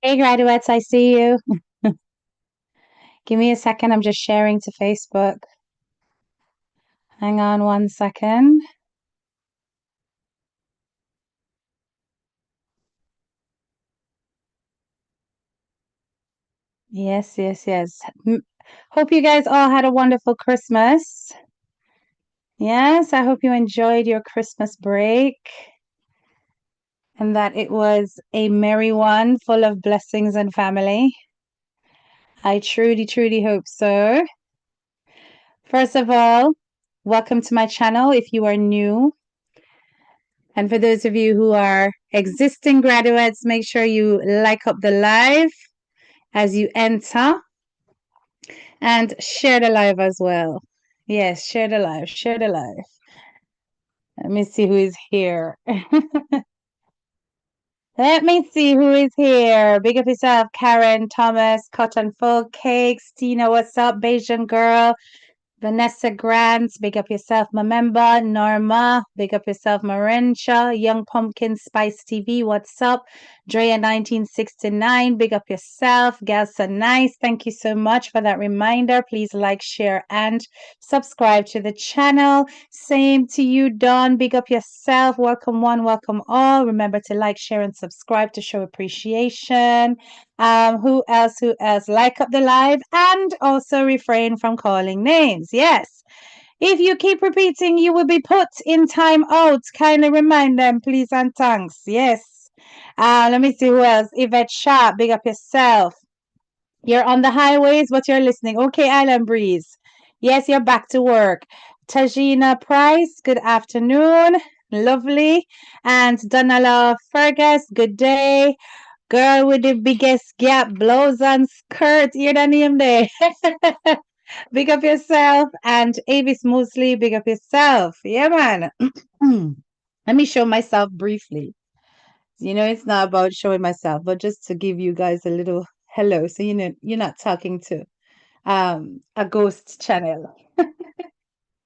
Hey, graduates, I see you. Give me a second. I'm just sharing to Facebook. Hang on 1 second. Yes, yes, yes. Hope you guys all had a wonderful Christmas. Yes, I hope you enjoyed your Christmas break and that it was a merry one full of blessings and family. I truly, truly hope so. First of all, welcome to my channel if you are new. And for those of you who are existing graduates, make sure you like up the live as you enter and share the live as well. Yes, share the live, share the live. Let me see who is here. Let me see who is here. Big up yourself, Karen, Thomas, Cotton Full Cakes, Tina, what's up, Bayesian Girl, Vanessa Grant, big up yourself, Member, Norma, big up yourself, Marencha, Young Pumpkin Spice TV, what's up? Drea 1969, big up yourself, Gal So Nice, thank you so much for that reminder. Please like, share, and subscribe to the channel. Same to you, Dawn, big up yourself. Welcome one, welcome all. Remember to like, share, and subscribe to show appreciation. Who else? Who else? Like up the live and also refrain from calling names. Yes. If you keep repeating, you will be put in time out. Kindly remind them, please and thanks. Yes. Let me see who else. Yvette Sharp, big up yourself. You're on the highways, but you're listening. Okay, Island Breeze. Yes, you're back to work. Tajina Price, good afternoon. Lovely. And Donala Fergus, good day. Girl with the biggest gap, blouse and skirt. You're the name there. Big up yourself. And Avis Mosley, big up yourself. Yeah, man. Let me show myself briefly. It's not about showing myself, but just to give you guys a little hello. So you're not talking to a ghost channel.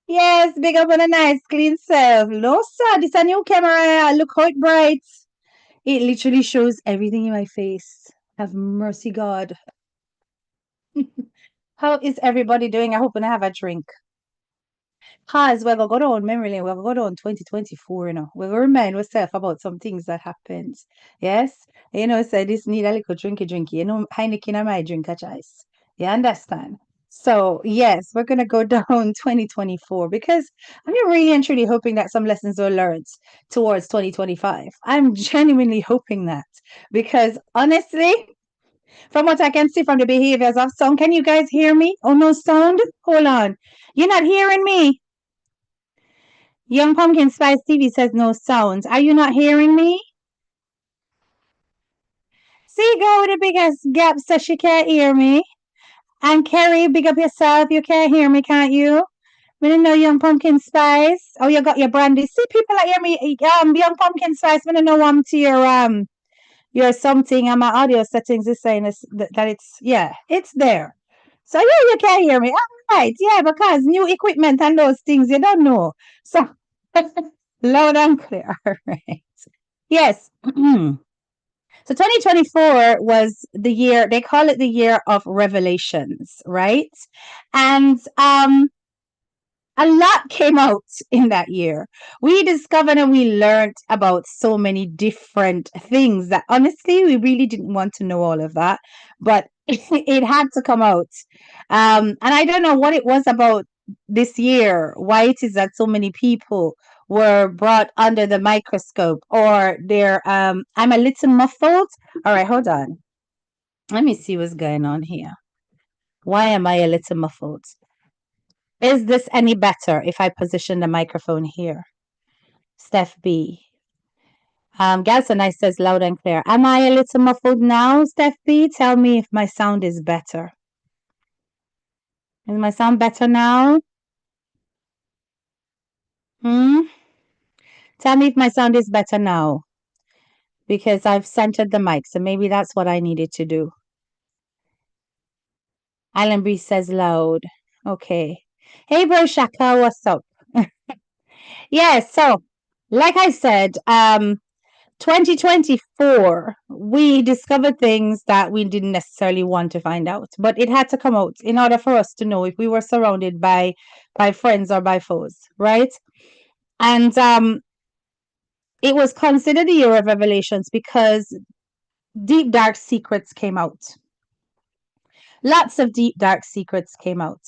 Yes, big up on a nice clean self. No, sir, this a new camera. Look how it bright. It literally shows everything in my face. Have mercy, God. How is everybody doing? I hope I have a drink. Cause we're gonna go down memory lane, we're gonna go down 2024, We're gonna remind ourselves about some things that happened. Yes? Say this need a little drinky. Heineken are my drink of choice. You understand? So yes, we're gonna go down 2024 because I'm really and truly hoping that some lessons were learned towards 2025. I'm genuinely hoping that because honestly, from what I can see from the behaviors of some, can you guys hear me? Oh, no sound? Hold on. You're not hearing me? Young Pumpkin Spice TV says no sounds. Are you not hearing me? See, girl with the biggest gap says she can't hear me. And Carrie, big up yourself. You can't hear me, can't you? We don't know Young Pumpkin Spice. Oh, you got your brandy. See, people that hear me. Young Pumpkin Spice. We don't know to your something. And my audio settings is saying that it's there. So yeah, you can hear me. All right, yeah, because new equipment and those things you don't know. So loud and clear. All right. Yes. So 2024 was the year, they call it the year of revelations, right? And a lot came out in that year. We discovered and we learned about so many different things that honestly, we really didn't want to know all of that, but it had to come out. And I don't know what it was about this year, why it is that so many people were brought under the microscope or I'm a little muffled. All right, hold on. Let me see what's going on here. Why am I a little muffled? Is this any better if I position the microphone here? Steph B. Galson I says loud and clear. Am I a little muffled now, Steph B? Tell me if my sound is better. Is my sound better now? Hmm? Tell me if my sound is better now. Because I've centered the mic, so maybe that's what I needed to do. Island Breeze says loud. Okay. Hey, bro Shaka, what's up? Yeah, so like I said, 2024, we discovered things that we didn't necessarily want to find out, but it had to come out in order for us to know if we were surrounded by friends or by foes, right? And it was considered the year of revelations because deep dark secrets came out. Lots of deep dark secrets came out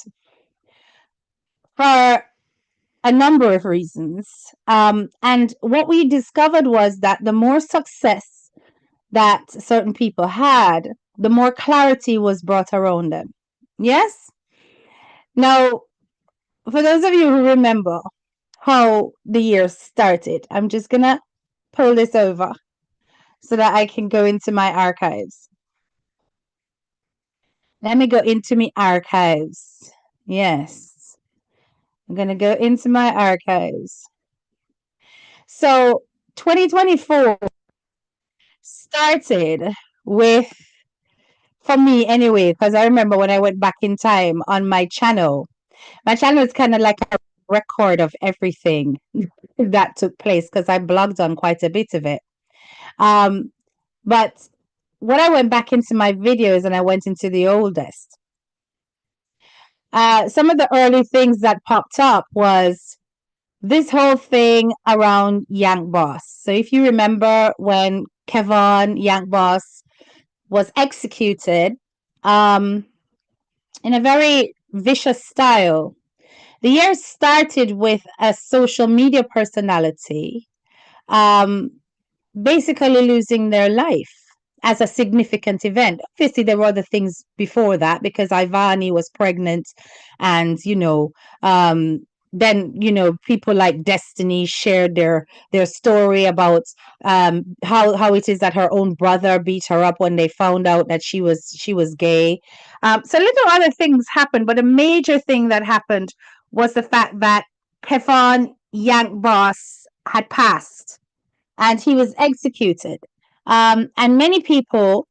for a number of reasons. And what we discovered was that the more success that certain people had, the more clarity was brought around them. Yes? Now, for those of you who remember how the year started, I'm just going to pull this over so that I can go into my archives. Let me go into my archives. Yes. I'm going to go into my archives. So 2024 started with, for me anyway, because I remember when I went back in time on my channel is kind of like a record of everything that took place because I blogged on quite a bit of it. But when I went back into my videos and I went into the oldest, some of the early things that popped up was this whole thing around Yank Boss. So if you remember when Kevon Yank Boss was executed in a very vicious style, the year started with a social media personality basically losing their life as a significant event. Obviously, there were other things before that because Ivani was pregnant, and then people like Destiny shared their story about how it is that her own brother beat her up when they found out that she was gay. So little other things happened, but a major thing that happened was the fact that Kevon Yank Boss had passed and he was executed. And many people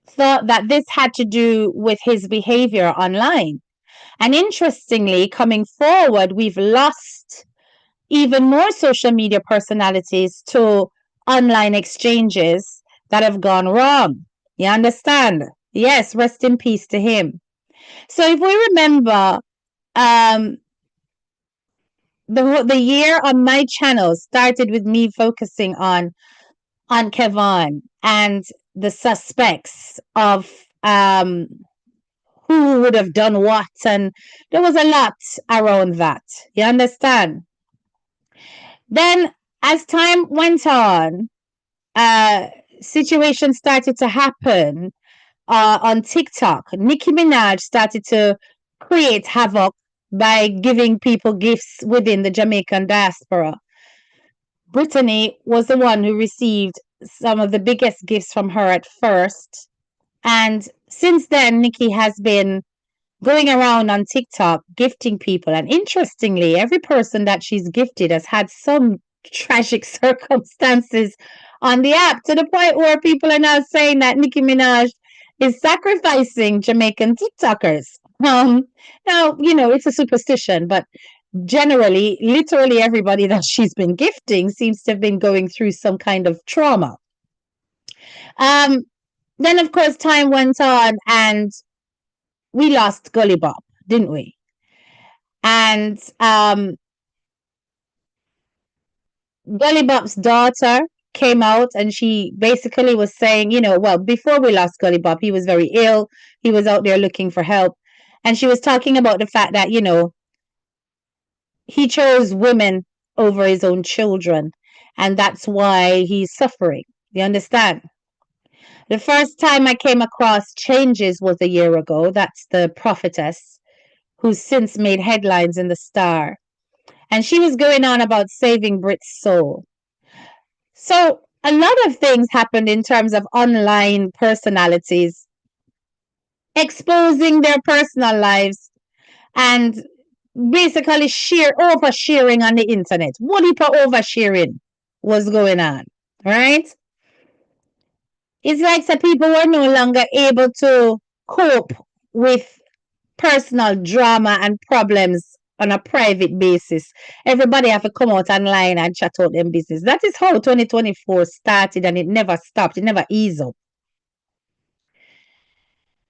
thought that this had to do with his behavior online. And interestingly, coming forward, we've lost even more social media personalities to online exchanges that have gone wrong. You understand? Yes, rest in peace to him. So if we remember, the year on my channel started with me focusing on Kevon and the suspects of who would have done what, and there was a lot around that. You understand? Then, as time went on, situations started to happen on TikTok. Nicki Minaj started to create havoc by giving people gifts within the Jamaican diaspora. Brittany was the one who received some of the biggest gifts from her at first. And since then, Nikki has been going around on TikTok gifting people. And interestingly, every person that she's gifted has had some tragic circumstances on the app to the point where people are now saying that Nicki Minaj is sacrificing Jamaican TikTokers. Now, it's a superstition, but generally, literally everybody that she's been gifting seems to have been going through some kind of trauma. Then, of course, time went on and we lost Gully Bob, didn't we? And Gully Bob's daughter came out and she basically was saying, well, before we lost Gully Bob, he was very ill. He was out there looking for help. And she was talking about the fact that, he chose women over his own children. And that's why he's suffering. You understand? The first time I came across Changes was a year ago. That's the prophetess who's since made headlines in the Star. And she was going on about saving Brit's soul. So a lot of things happened in terms of online personalities exposing their personal lives and basically oversharing on the internet. What heap of oversharing was going on, right? It's like some people were no longer able to cope with personal drama and problems on a private basis. Everybody have to come out online and chat out them business. That is how 2024 started, and it never stopped. It never eased up.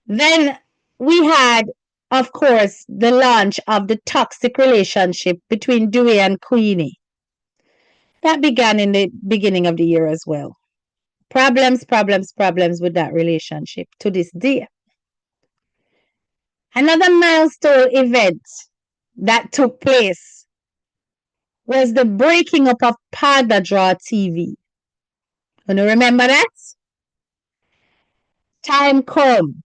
Then we had, of course, the launch of the toxic relationship between Dewey and Queenie. That began in the beginning of the year as well. Problems with that relationship to this day. Another milestone event that took place was the breaking up of Draw TV. You remember that? Time come.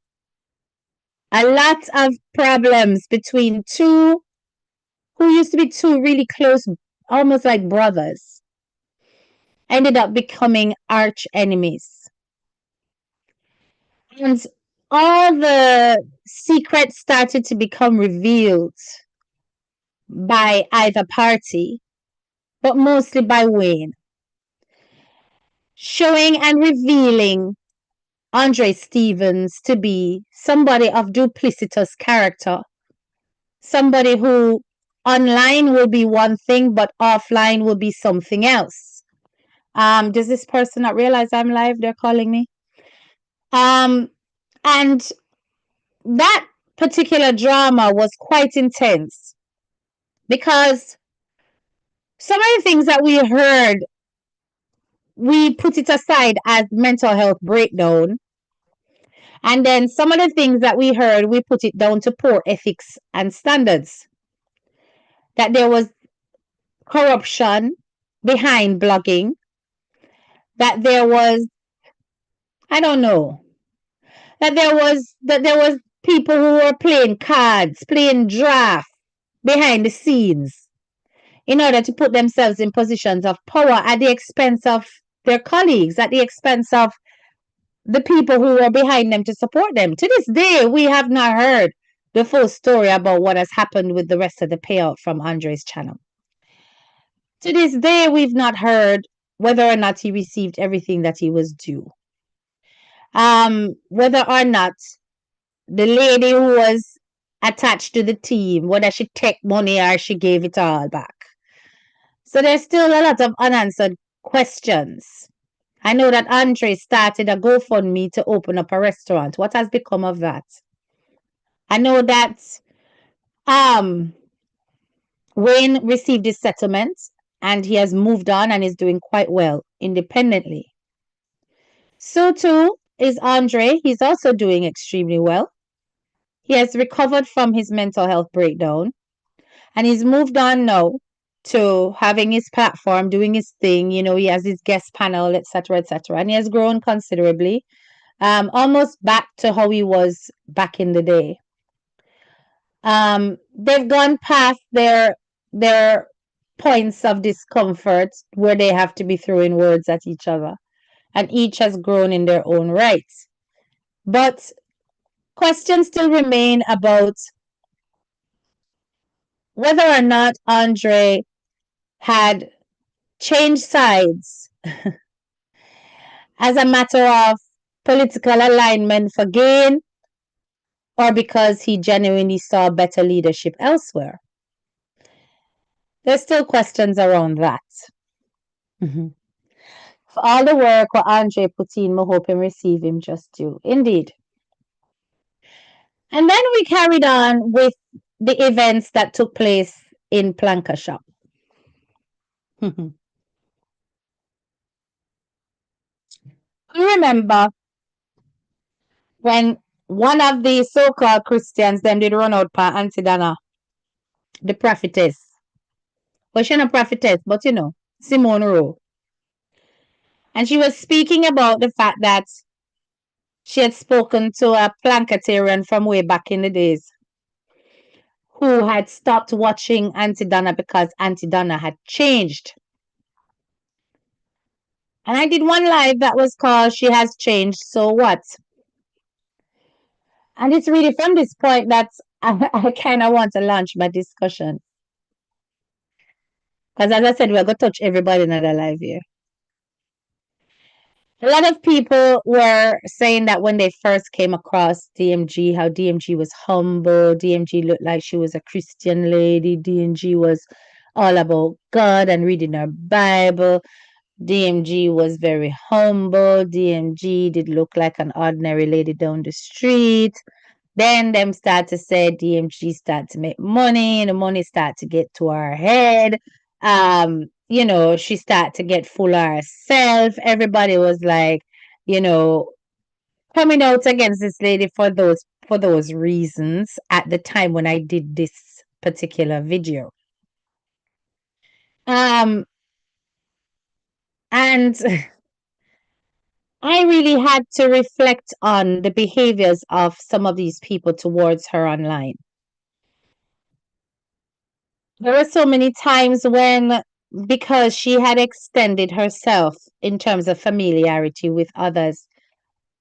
A lot of problems between two who used to be two really close, almost like brothers, ended up becoming arch enemies. And all the secrets started to become revealed by either party, but mostly by Wayne, showing and revealing Andre Stevens to be somebody of duplicitous character, somebody who online will be one thing, but offline will be something else. Does this person not realize I'm live? They're calling me. And that particular drama was quite intense because some of the things that we heard, we put it aside as mental health breakdown. And then some of the things that we heard, we put it down to poor ethics and standards. That there was corruption behind blogging. That there was, I don't know, that there was people who were playing cards, playing draft behind the scenes in order to put themselves in positions of power at the expense of their colleagues, at the expense of the people who were behind them to support them. To this day, we have not heard the full story about what has happened with the rest of the payout from Andre's channel. To this day, we've not heard whether or not he received everything that he was due. Whether or not the lady who was attached to the team, whether she took money or she gave it all back. So there's still a lot of unanswered questions. I know that Andre started a GoFundMe to open up a restaurant. What has become of that? I know that Wayne received his settlement and he has moved on and is doing quite well independently. So too is Andre. He's also doing extremely well. He has recovered from his mental health breakdown and he's moved on now to having his platform, doing his thing. You know, he has his guest panel, etc., etc., and he has grown considerably, almost back to how he was back in the day. They've gone past their points of discomfort where they have to be throwing words at each other, and each has grown in their own right. But questions still remain about whether or not Andre had changed sides as a matter of political alignment for gain, or because he genuinely saw better leadership elsewhere. There's still questions around that. For all the work what Andre put in, I hope him receive him just due. Indeed. And then we carried on with the events that took place in Planka Shop. You remember when one of the so-called Christians them did run out by Auntie Donna, the prophetess. Well, she's not a prophetess, but you know, Simone Rowe. And she was speaking about the fact that she had spoken to a Plankatarian from way back in the days who had stopped watching Auntie Donna because Auntie Donna had changed. And I did one live that was called She Has Changed, So What? And it's really from this point that I kind of want to launch my discussion. Because as I said, we're going to touch everybody in the live here. A lot of people were saying that when they first came across DMG, how DMG was humble, DMG looked like she was a Christian lady, DMG was all about God and reading her Bible. DMG was very humble. DMG did look like an ordinary lady down the street. Then them start to say DMG start to make money, and the money start to get to her head. She start to get full of herself. Everybody was like, you know, coming out against this lady for those reasons at the time when I did this particular video. Um, and I really had to reflect on the behaviors of some of these people towards her online. There were so many times when, because she had extended herself in terms of familiarity with others,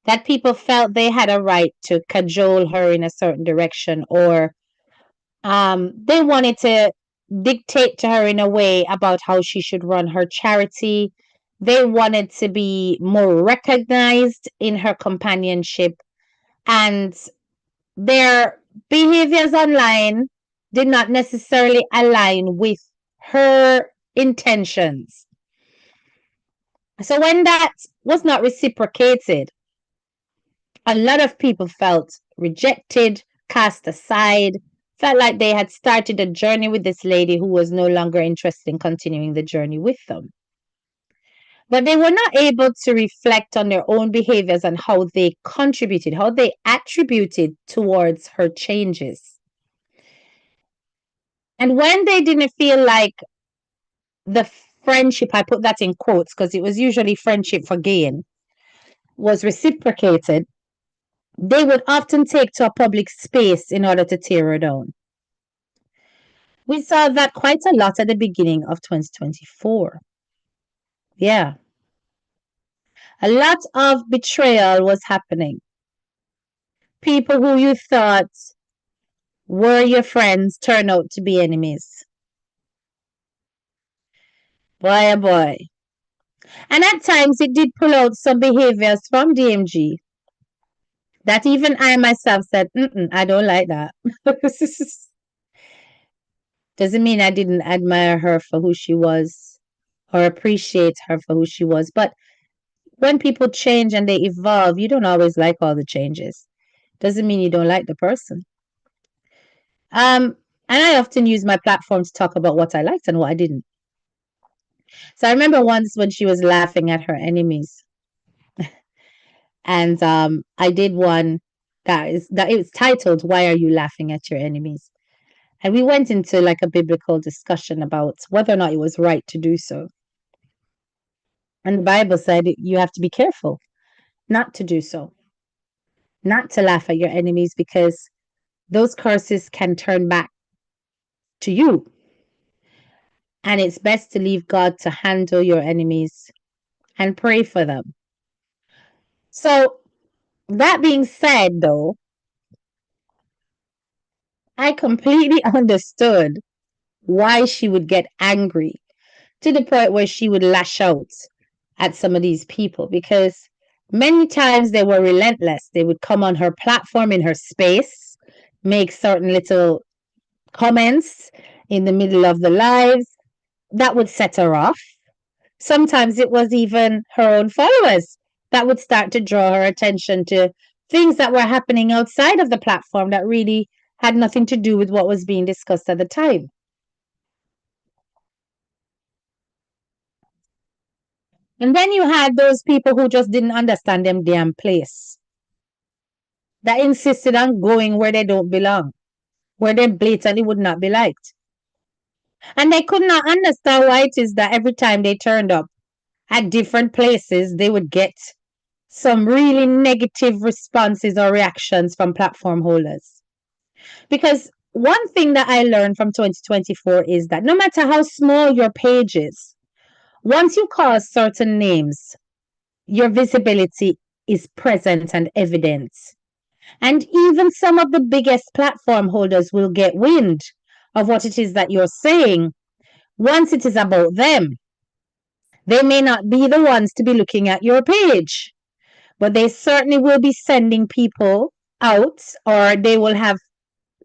that people felt they had a right to cajole her in a certain direction, or they wanted to dictate to her in a way about how she should run her charity. They wanted to be more recognized in her companionship, and their behaviors online did not necessarily align with her intentions. So when that was not reciprocated, a lot of people felt rejected, cast aside, felt like they had started a journey with this lady who was no longer interested in continuing the journey with them. But they were not able to reflect on their own behaviors and how they contributed, how they attributed towards her changes. And when they didn't feel like the friendship, I put that in quotes because it was usually friendship for gain, was reciprocated, they would often take to a public space in order to tear her down. We saw that quite a lot at the beginning of 2024. Yeah. A lot of betrayal was happening. People who you thought were your friends turn out to be enemies. Boy, oh boy. And at times it did pull out some behaviors from DMG that even I myself said, I don't like that. Doesn't mean I didn't admire her for who she was or appreciate her for who she was. But when people change and they evolve, you don't always like all the changes. Doesn't mean you don't like the person. And I often use my platform to talk about what I liked and what I didn't. So I remember once when she was laughing at her enemies, and I did one that it was titled "Why Are You Laughing at Your Enemies?" And we went into like a biblical discussion about whether or not it was right to do so. And the Bible said you have to be careful not to do so, not to laugh at your enemies, because those curses can turn back to you. And it's best to leave God to handle your enemies and pray for them. So, that being said, though, I completely understood why she would get angry to the point where she would lash out at some of these people, because many times they were relentless. They would come on her platform in her space, make certain little comments in the middle of the lives that would set her off. Sometimes it was even her own followers that would start to draw her attention to things that were happening outside of the platform that really had nothing to do with what was being discussed at the time. And then you had those people who just didn't understand them damn place, that insisted on going where they don't belong, where they blatantly would not be liked. And they could not understand why it is that every time they turned up at different places, they would get some really negative responses or reactions from platform holders. Because one thing that I learned from 2024 is that no matter how small your page is, once you call certain names, your visibility is present and evident. And even some of the biggest platform holders will get wind of what it is that you're saying once it is about them. They may not be the ones to be looking at your page, but they certainly will be sending people out, or they will have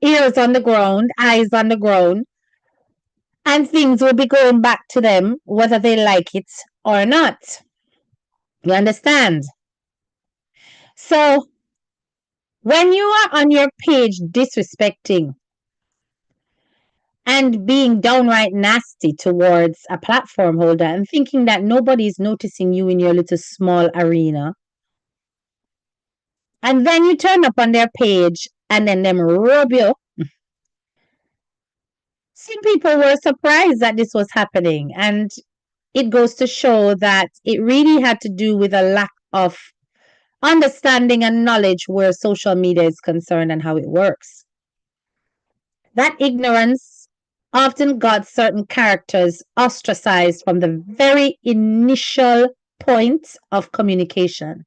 ears on the ground, eyes on the ground, and things will be going back to them whether they like it or not. You understand? So when you are on your page disrespecting and being downright nasty towards a platform holder and thinking that nobody is noticing you in your little small arena, and then you turn up on their page and then them rub you. Some people were surprised that this was happening, and it goes to show that it really had to do with a lack of understanding and knowledge where social media is concerned and how it works. That ignorance often got certain characters ostracized from the very initial point of communication.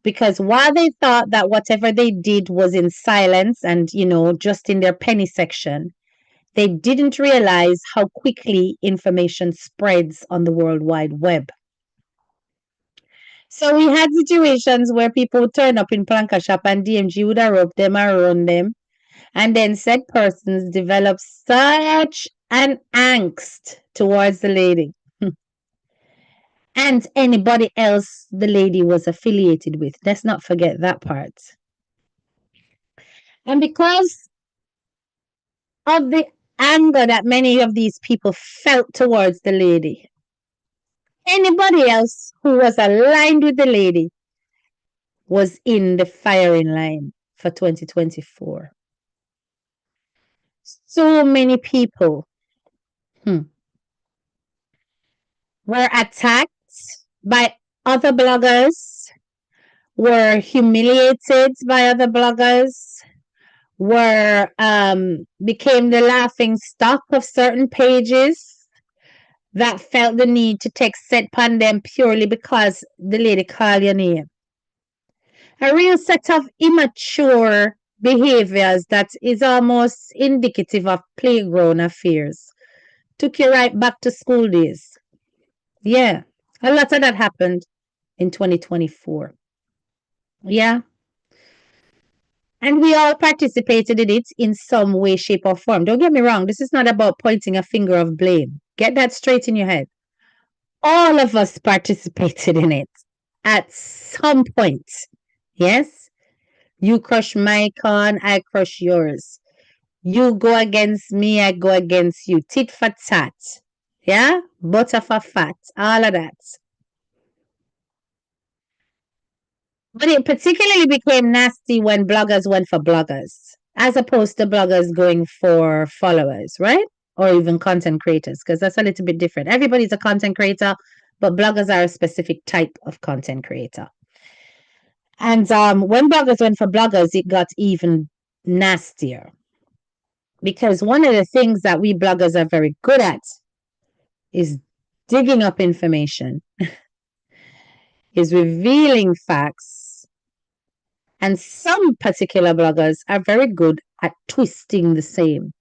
Because while they thought that whatever they did was in silence and, just in their penny section, they didn't realize how quickly information spreads on the World Wide Web. So we had situations where people would turn up in Planka Shop and DMG would have rope them around them. And then said persons developed such an angst towards the lady and anybody else the lady was affiliated with. Let's not forget that part. And because of the anger that many of these people felt towards the lady, anybody else who was aligned with the lady was in the firing line for 2024. So many people were attacked by other bloggers, were humiliated by other bloggers, were became the laughing stock of certain pages that felt the need to take set upon them purely because the lady called your name. A real set of immature behaviors that is almost indicative of playground affairs. Took you right back to school days. Yeah, a lot of that happened in 2024. Yeah. And we all participated in it in some way, shape, or form. Don't get me wrong. This is not about pointing a finger of blame. Get that straight in your head. All of us participated in it at some point. Yes? You crush my corn, I crush yours. You go against me, I go against you. Tit for tat. Yeah? Butter for fat. All of that. But it particularly became nasty when bloggers went for bloggers, as opposed to bloggers going for followers, right? Or even content creators, because that's a little bit different. Everybody's a content creator, but bloggers are a specific type of content creator. And when bloggers went for bloggers, it got even nastier. Because one of the things that we bloggers are very good at is digging up information, is revealing facts. And some particular bloggers are very good at twisting the same.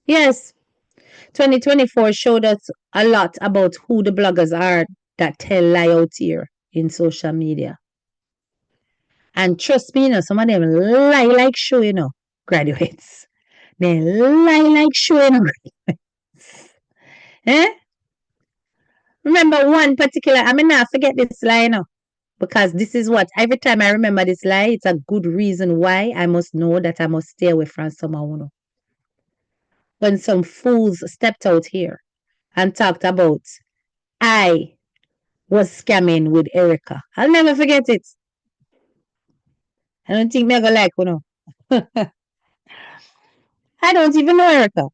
Yes, 2024 showed us a lot about who the bloggers are that tell lie out here in social media. And trust me, some of them lie like show, graduates. They lie like show, graduates. Eh? Remember one particular, I mean, I forget this lie, because this is what, every time I remember this lie, it's a good reason why I must know that I must stay away from someone. When some fools stepped out here and talked about I was scamming with Erica. I'll never forget it. I don't think me go like, I don't even know Erica.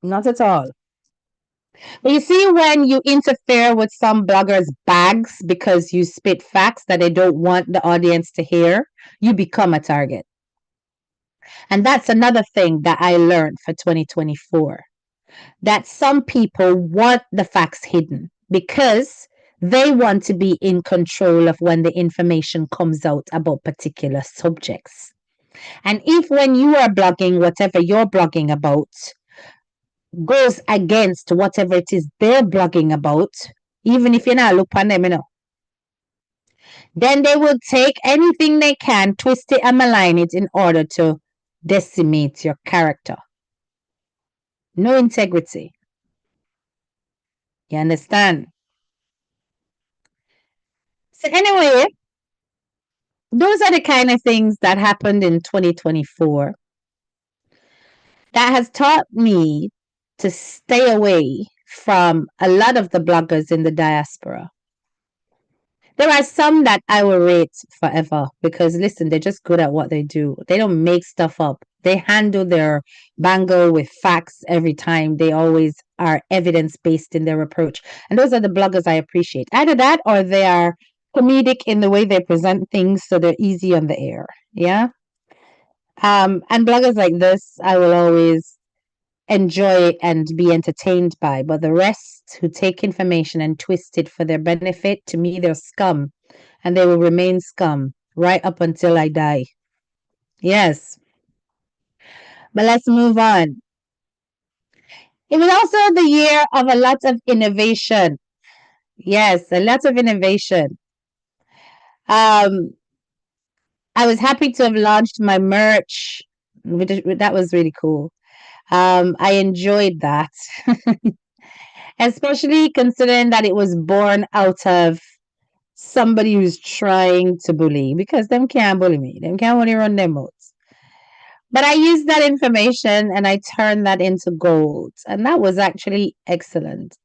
Not at all. But you see, when you interfere with some bloggers' bags because you spit facts that they don't want the audience to hear, you become a target. And that's another thing that I learned for 2024. That some people want the facts hidden because they want to be in control of when the information comes out about particular subjects. And if when you are blogging, whatever you're blogging about goes against whatever it is they're blogging about, even if you're not look on them, then they will take anything they can, twist it and malign it in order to decimate your character. No integrity. You understand? So anyway, those are the kind of things that happened in 2024 that has taught me to stay away from a lot of the bloggers in the diaspora. There are some that I will rate forever because listen, they're just good at what they do. They don't make stuff up. They handle their bangle with facts every time. They always are evidence based in their approach. And those are the bloggers I appreciate. Either that or they are comedic in the way they present things so they're easy on the air. Yeah. And bloggers like this, I will always enjoy and be entertained by. But the rest who take information and twist it for their benefit, to me, they're scum. And they will remain scum right up until I die. Yes. But let's move on. It was also the year of a lot of innovation. Yes, a lot of innovation. Um, I was happy to have launched my merch. That was really cool. I enjoyed that, especially considering that it was born out of somebody who's trying to bully because them can't bully me. Them can't only run their mouths. But I used that information and I turned that into gold. And that was actually excellent.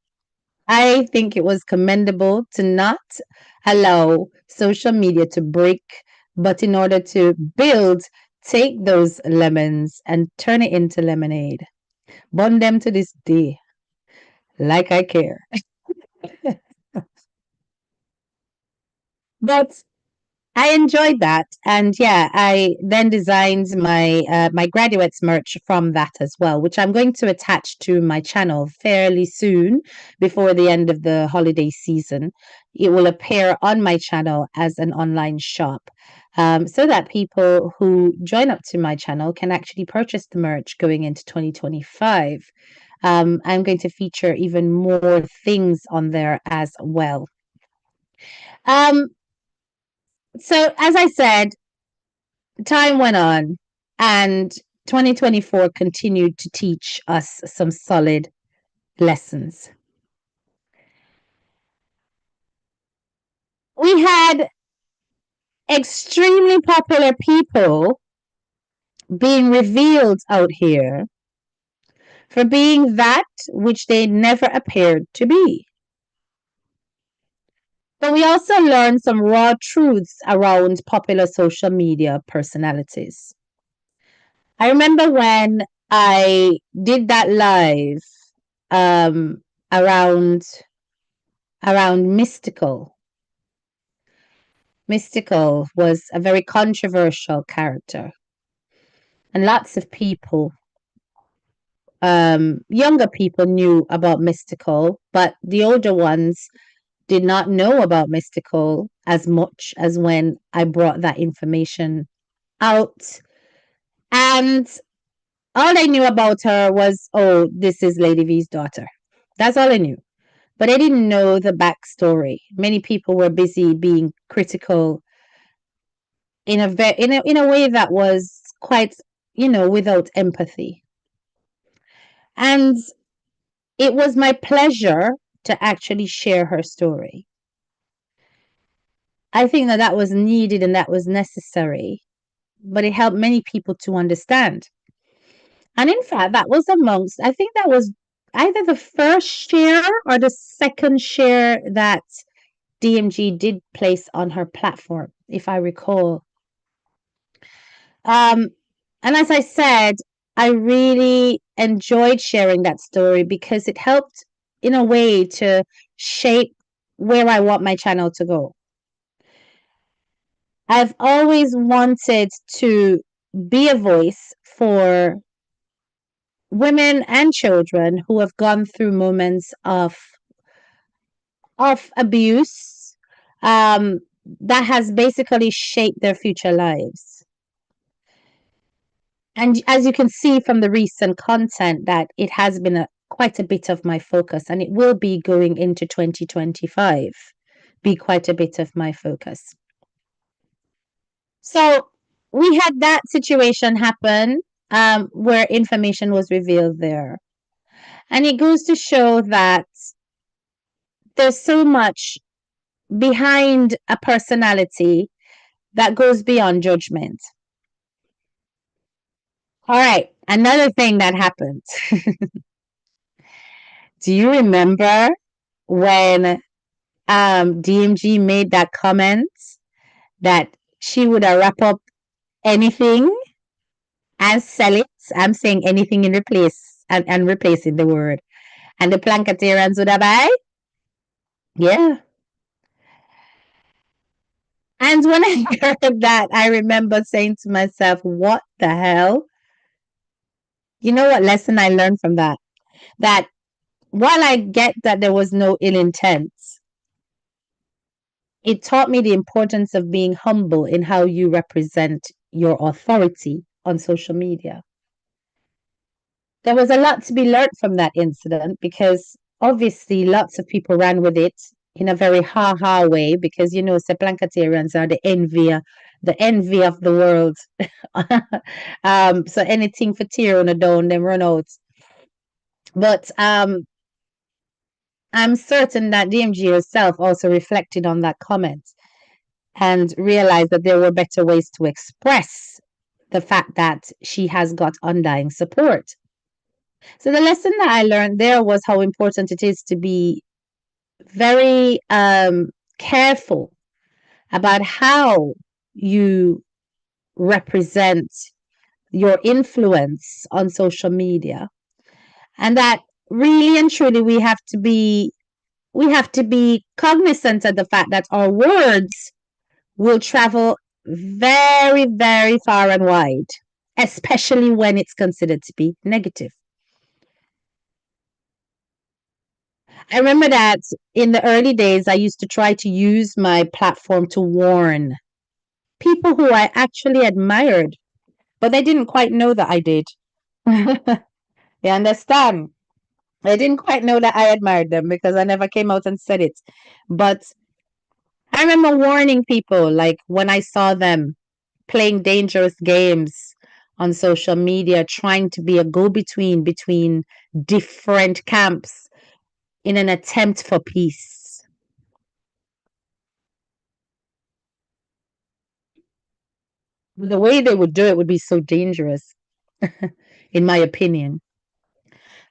I think it was commendable to not allow social media to break, but in order to build, take those lemons and turn it into lemonade. Bun them to this day, like I care. But I enjoyed that, and yeah, I then designed my graduates merch from that as well, which I'm going to attach to my channel fairly soon, before the end of the holiday season. It will appear on my channel as an online shop, so that people who join up to my channel can actually purchase the merch going into 2025. I'm going to feature even more things on there as well. Um, so as I said, time went on and 2024 continued to teach us some solid lessons. We had extremely popular people being revealed out here for being that which they never appeared to be. But we also learned some raw truths around popular social media personalities. I remember when I did that live um, around Mystical. Mystical was a very controversial character, and lots of people, younger people, knew about Mystical, but the older ones did not know about Mystical as much as when I brought that information out. And all I knew about her was, oh, this is Lady V's daughter. That's all I knew. But I didn't know the backstory. Many people were busy being critical in a way that was quite, without empathy. And it was my pleasure to actually share her story. I think that that was needed and that was necessary, but it helped many people to understand. And in fact, that was amongst, I think that was either the first share or the second share that DMG did place on her platform, if I recall. Um, and as I said, I really enjoyed sharing that story because it helped in a way to shape where I want my channel to go. I've always wanted to be a voice for women and children who have gone through moments of abuse, that has basically shaped their future lives. And as you can see from the recent content, that it has been quite a bit of my focus, and it will be going into 2025, be quite a bit of my focus. So we had that situation happen where information was revealed there. And it goes to show that there's so much behind a personality that goes beyond judgment. All right, another thing that happened. Do you remember when DMG made that comment that she would wrap up anything and sell it? I'm saying anything in replace and replacing the word. And the Plancatarians would buy? Yeah. And when I heard that, I remember saying to myself, what the hell? You know what lesson I learned from that? That while I get that there was no ill intent, it taught me the importance of being humble in how you represent your authority on social media. There was a lot to be learned from that incident because obviously lots of people ran with it in a very ha-ha way because, you know, Seplancatarians are the envy of the world. So anything for tear on a down, them run out. But I'm certain that DMG herself also reflected on that comment and realized that there were better ways to express the fact that she has got undying support. So the lesson that I learned there was how important it is to be very careful about how you represent your influence on social media, and that really and truly we have to be cognizant of the fact that our words will travel very, very far and wide, especially when it's considered to be negative. I remember that in the early days, I used to try to use my platform to warn people who I actually admired, but they didn't quite know that I did. You understand? I didn't quite know that I admired them because I never came out and said it. But I remember warning people, like when I saw them playing dangerous games on social media, trying to be a go between different camps in an attempt for peace. The way they would do it would be so dangerous, in my opinion,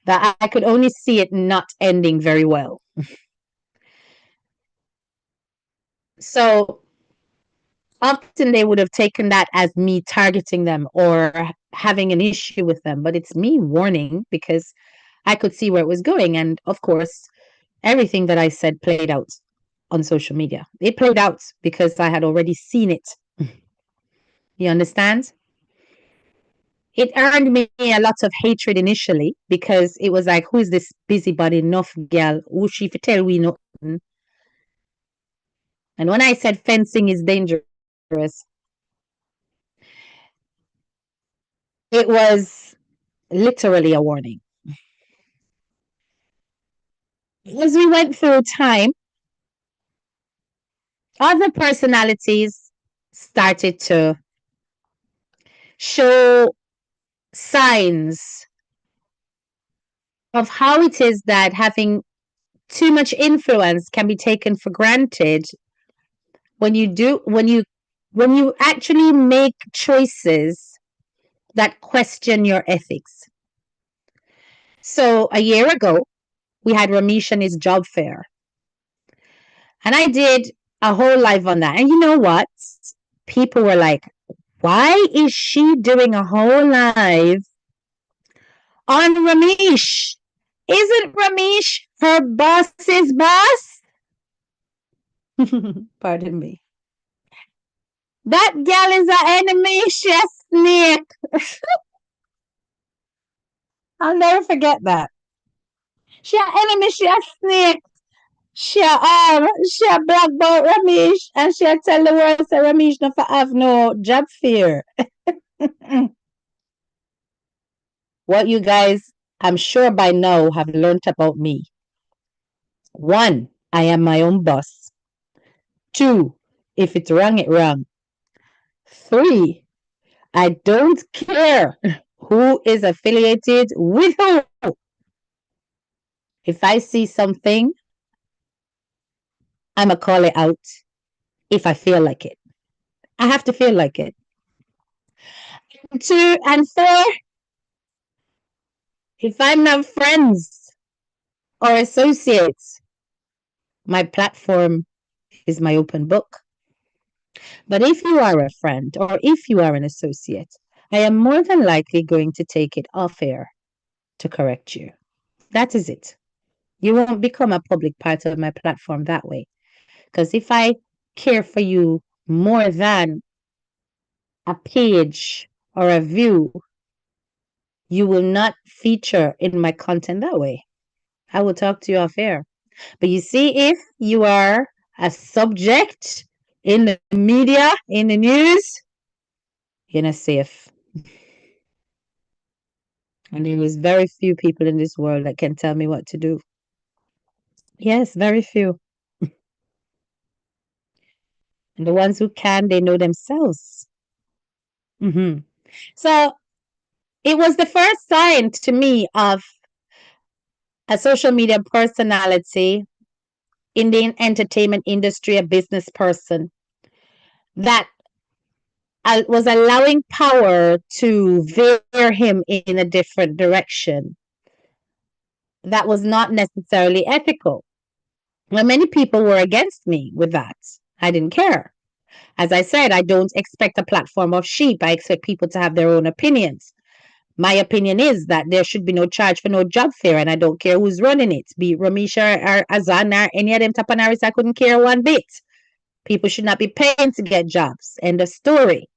that I could only see it not ending very well. So often they would have taken that as me targeting them or having an issue with them, but it's me warning because I could see where it was going. And of course, everything that I said played out on social media. It played out because I had already seen it. You understand? It earned me a lot of hatred initially because it was like, who is this busybody enough girl? Who she for tell we nothing? And when I said fencing is dangerous, it was literally a warning. As we went through time, other personalities started to show signs of how it is that having too much influence can be taken for granted when you actually make choices that question your ethics. So a year ago, we had Ramesh and his job fair. And I did a whole live on that. And you know what? People were like, why is she doing a whole live on Ramesh? Isn't Ramesh her boss's boss? Pardon me. That gal is an enemy. She a snake. I'll never forget that. She an enemy. She a snake. She a black about Ramesh, and she a tell the world say Ramesh not for have no job fear. what you guys, I'm sure by now, have learnt about me. One, I am my own boss. Two, if it's wrong, it's wrong. Three, I don't care who is affiliated with who. If I see something, I'm going to call it out if I feel like it. I have to feel like it. Two and four, if I'm not friends or associates, my platform is my open book. But if you are a friend or if you are an associate, I am more than likely going to take it off air to correct you. That is it. You won't become a public part of my platform that way. Because if I care for you more than a page or a view, you will not feature in my content that way. I will talk to you off air. But you see, if you are a subject in the media, in the news, you're not safe. And there is very few people in this world that can tell me what to do. Yes, very few. And the ones who can, they know themselves. Mm-hmm. So it was the first sign to me of a social media personality in the entertainment industry, a business person that was allowing power to veer him in a different direction that was not necessarily ethical. Well, many people were against me with that. I didn't care. As I said, I don't expect a platform of sheep. I expect people to have their own opinions. My opinion is that there should be no charge for no job fair, and I don't care who's running it, be it Ramisha or Azan or any of them tapanaris. I couldn't care one bit. People should not be paying to get jobs. End of story.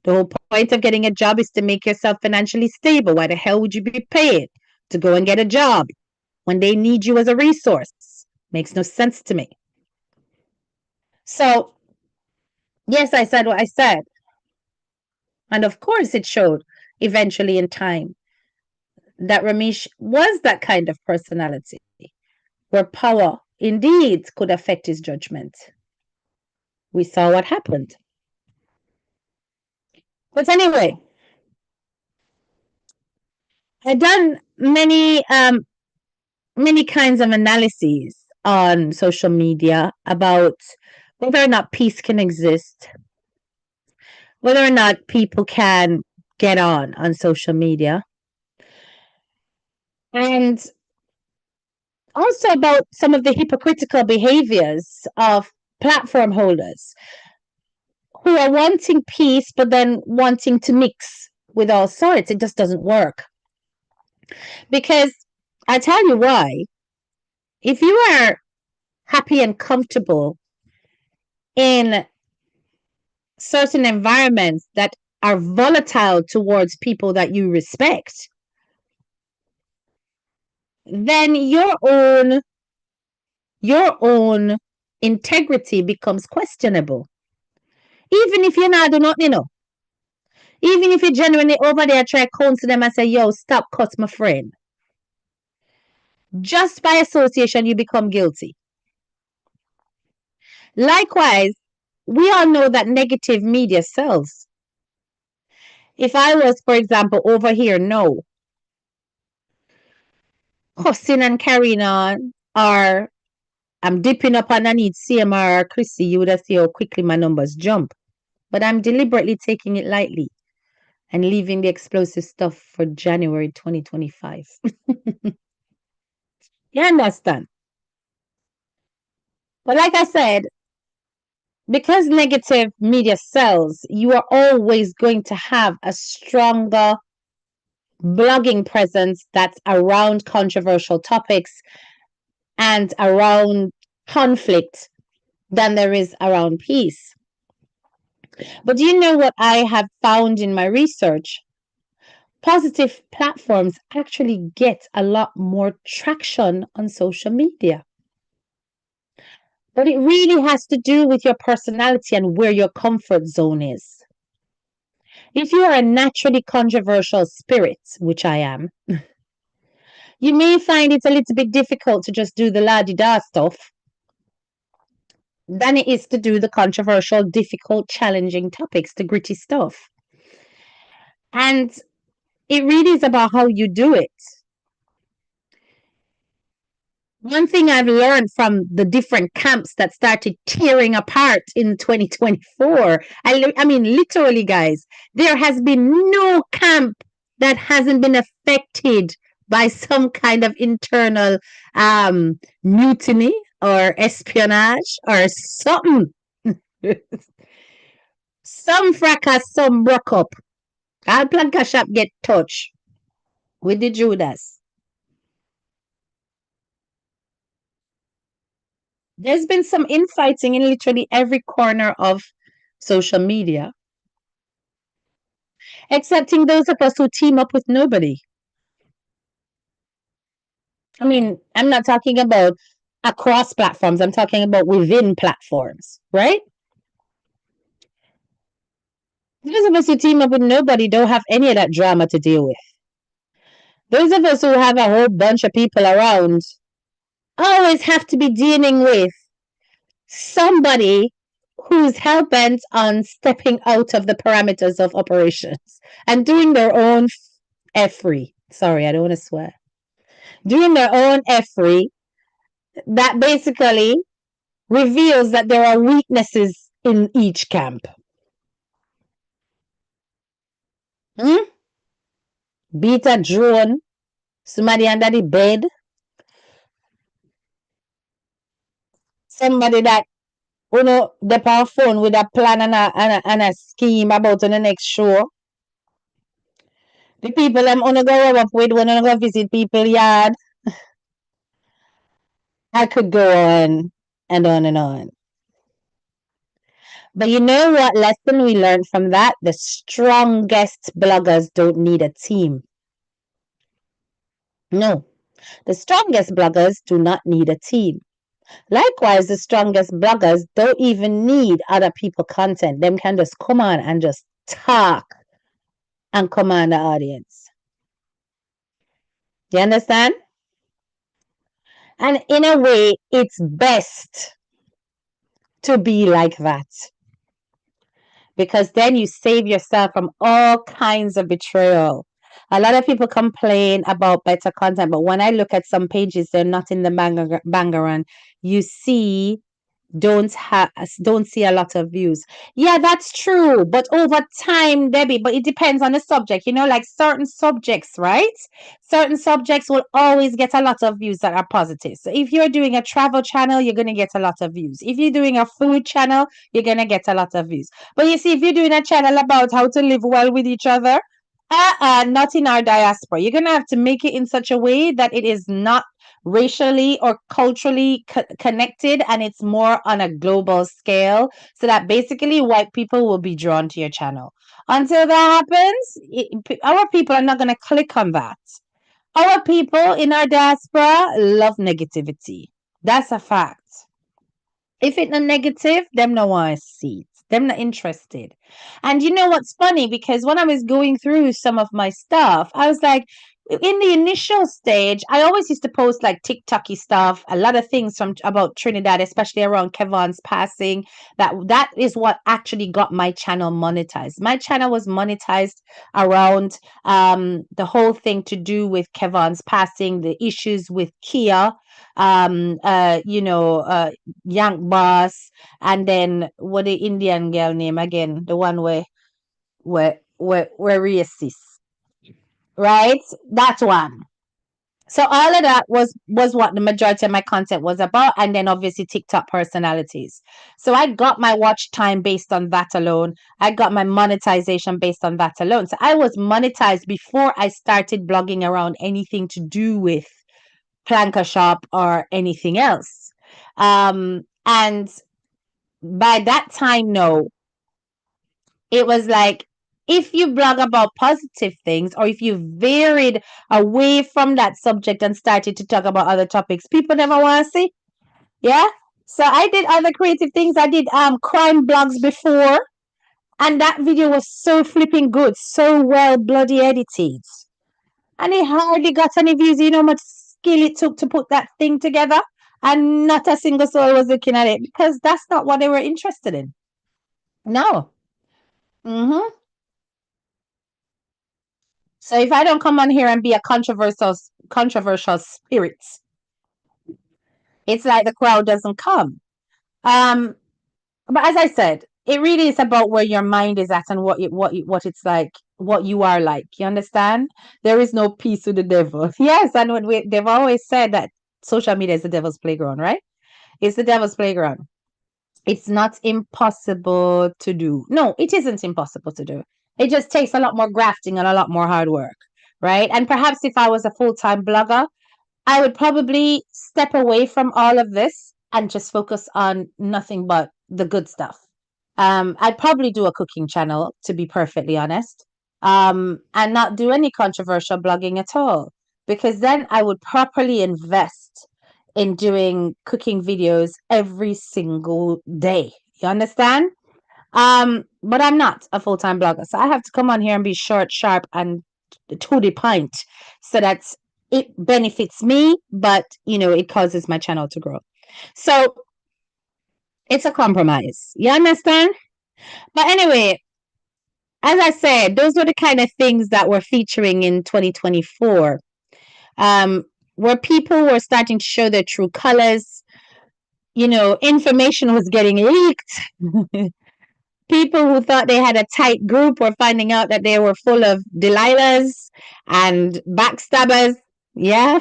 The whole point of getting a job is to make yourself financially stable. Why the hell would you be paid to go and get a job when they need you as a resource? Makes no sense to me. So, yes, I said what I said. And of course, it showed eventually in time that Ramesh was that kind of personality where power indeed could affect his judgment. We saw what happened. But anyway, I've done many kinds of analyses on social media about whether or not peace can exist, whether or not people can get on social media, and also about some of the hypocritical behaviors of platform holders who are wanting peace but then wanting to mix with all sorts. It just doesn't work. Because I tell you why. If you are happy and comfortable in certain environments that are volatile towards people that you respect, then your own integrity becomes questionable. Even if you're not doing nothing, even if you genuinely over there try to counsel them and say, yo, stop cut, my friend. Just by association, you become guilty. Likewise, we all know that negative media sells. If I was, for example, over here, no, cussing and carrying on, or I'm dipping up underneath CMR or Chrissy, you would have seen how quickly my numbers jump. But I'm deliberately taking it lightly and leaving the explosive stuff for January 2025. You understand? But like I said, because negative media sells, you are always going to have a stronger blogging presence that's around controversial topics and around conflict than there is around peace. But do you know what I have found in my research? Positive platforms actually get a lot more traction on social media. But it really has to do with your personality and where your comfort zone is. If you are a naturally controversial spirit, which I am, you may find it a little bit difficult to just do the la di da stuff than it is to do the controversial, difficult, challenging topics, the gritty stuff. And it really is about how you do it. One thing I've learned from the different camps that started tearing apart in 2024, I mean, literally, guys, there has been no camp that hasn't been affected by some kind of internal mutiny or espionage or something. Some fracas, some broke up. Al Planka shop get touched with the Judas. There's been some infighting in literally every corner of social media, excepting those of us who team up with nobody. I mean, I'm not talking about across platforms, I'm talking about within platforms, right? Those of us who team up with nobody don't have any of that drama to deal with. Those of us who have a whole bunch of people around always have to be dealing with somebody who's hell bent on stepping out of the parameters of operations and doing their own effery. Sorry, I don't want to swear. Doing their own effery that basically reveals that there are weaknesses in each camp. Hmm? Beat a drone, somebody under the bed, somebody that the power phone with a plan and a scheme about on the next show. The people I'm gonna go rub up with when I go visit people yard. I could go on and on and on. But you know what lesson we learned from that? The strongest bloggers don't need a team. No, the strongest bloggers do not need a team. Likewise, the strongest bloggers don't even need other people content. Them can just come on and just talk and command the audience. You understand? And in a way, it's best to be like that. Because then you save yourself from all kinds of betrayal. A lot of people complain about better content, but when I look at some pages, they're not in the bangaran. You see don't see a lot of views. Yeah, that's true. But over time, Debbie, but it depends on the subject. Like certain subjects, right? Certain subjects will always get a lot of views that are positive. So if you're doing a travel channel, you're going to get a lot of views. If you're doing a food channel, you're going to get a lot of views. But you see, if you're doing a channel about how to live well with each other, not in our diaspora. You're going to have to make it in such a way that it is not racially or culturally connected, and it's more on a global scale, so that basically white people will be drawn to your channel. Until that happens, our people are not going to click on that. Our people in our diaspora love negativity. That's a fact. If it's not negative, them no want to see it. Them not interested. And you know what's funny? Because when I was going through some of my stuff, I was like, in the initial stage, I always used to post like TikToky stuff, a lot of things from about Trinidad, especially around Kevon's passing. That is what actually got my channel monetized. My channel was monetized around the whole thing to do with Kevon's passing, the issues with Kia, Yank Boss, and then what the Indian girl name again, the one where Reshis, right? That one. So all of that was what the majority of my content was about, and then obviously TikTok personalities. So I got my watch time based on that alone. I got my monetization based on that alone. So I was monetized before I started blogging around anything to do with Planka Shop or anything else. And by that time, no, it was like if you blog about positive things or if you varied away from that subject and started to talk about other topics, people never want to see. Yeah. So I did other creative things. I did crime blogs before. And that video was so flipping good, so well bloody edited. And it hardly got any views. You know how much skill it took to put that thing together? And not a single soul was looking at it because that's not what they were interested in. No. Hmm. So if I don't come on here and be a controversial spirit, it's like the crowd doesn't come. Um, but as I said, it really is about where your mind is at and what it's like, what you are like. You understand? There is no peace with the devil. Yes, and they've always said that social media is the devil's playground, right? It's the devil's playground. It's not impossible to do. No, it isn't impossible to do. It just takes a lot more grafting and a lot more hard work, right? And perhaps if I was a full-time blogger, I would probably step away from all of this and just focus on nothing but the good stuff. I'd probably do a cooking channel, to be perfectly honest, and not do any controversial blogging at all, because then I would properly invest in doing cooking videos every single day. You understand? But I'm not a full-time blogger, so I have to come on here and be short, sharp, and to the point, so that it benefits me, but it causes my channel to grow. So it's a compromise. You understand? But anyway, as I said, those were the kind of things that were featuring in 2024, where people were starting to show their true colors. Information was getting leaked. People who thought they had a tight group were finding out that they were full of Delilahs and backstabbers. Yeah.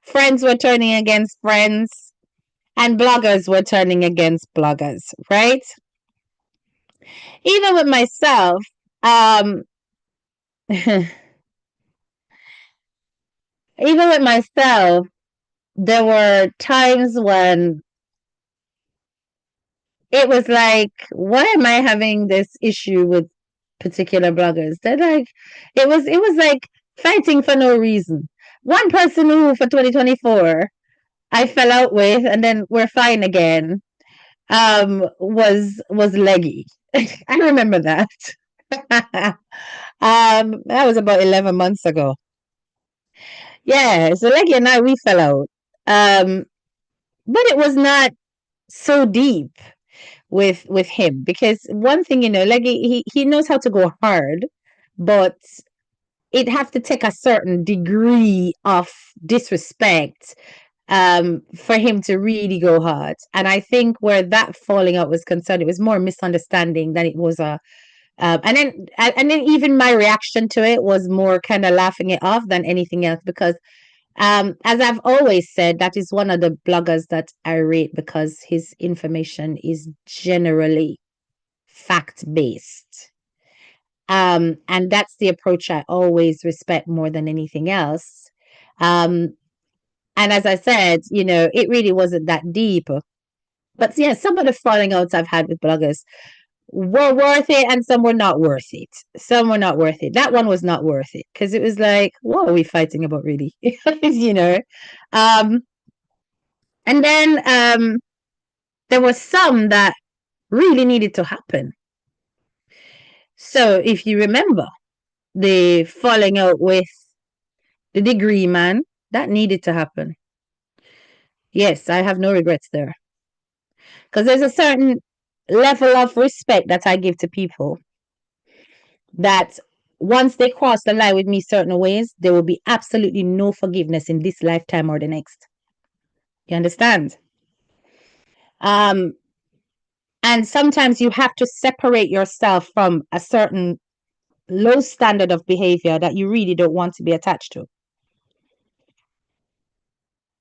Friends were turning against friends, and bloggers were turning against bloggers, right? Even with myself, um, even with myself, there were times when it was like, why am I having this issue with particular bloggers? They're like, it was like fighting for no reason. One person who for 2024 I fell out with and then we're fine again, was Leggy. I remember that. That was about 11 months ago. Yeah, so Leggy and I, we fell out. But it was not so deep with him, because one thing, Leggy, he knows how to go hard, but it have to take a certain degree of disrespect for him to really go hard. And I think where that falling out was concerned, it was more misunderstanding than it was a and then even my reaction to it was more kind of laughing it off than anything else, because as I've always said, that is one of the bloggers that I rate, because his information is generally fact based. And that's the approach I always respect more than anything else. And as I said, it really wasn't that deep. But yeah, some of the falling outs I've had with bloggers were worth it, and some were not worth it. Some were not worth it. That one was not worth it, because it was like, what are we fighting about, really? you know. Um, and then there was some that really needed to happen. So if you remember the falling out with the degree man, that needed to happen. Yes, I have no regrets there, because there's a certain level of respect that I give to people, that once they cross the line with me certain ways, there will be absolutely no forgiveness in this lifetime or the next. You understand? Um, and sometimes you have to separate yourself from a certain low standard of behavior that you really don't want to be attached to.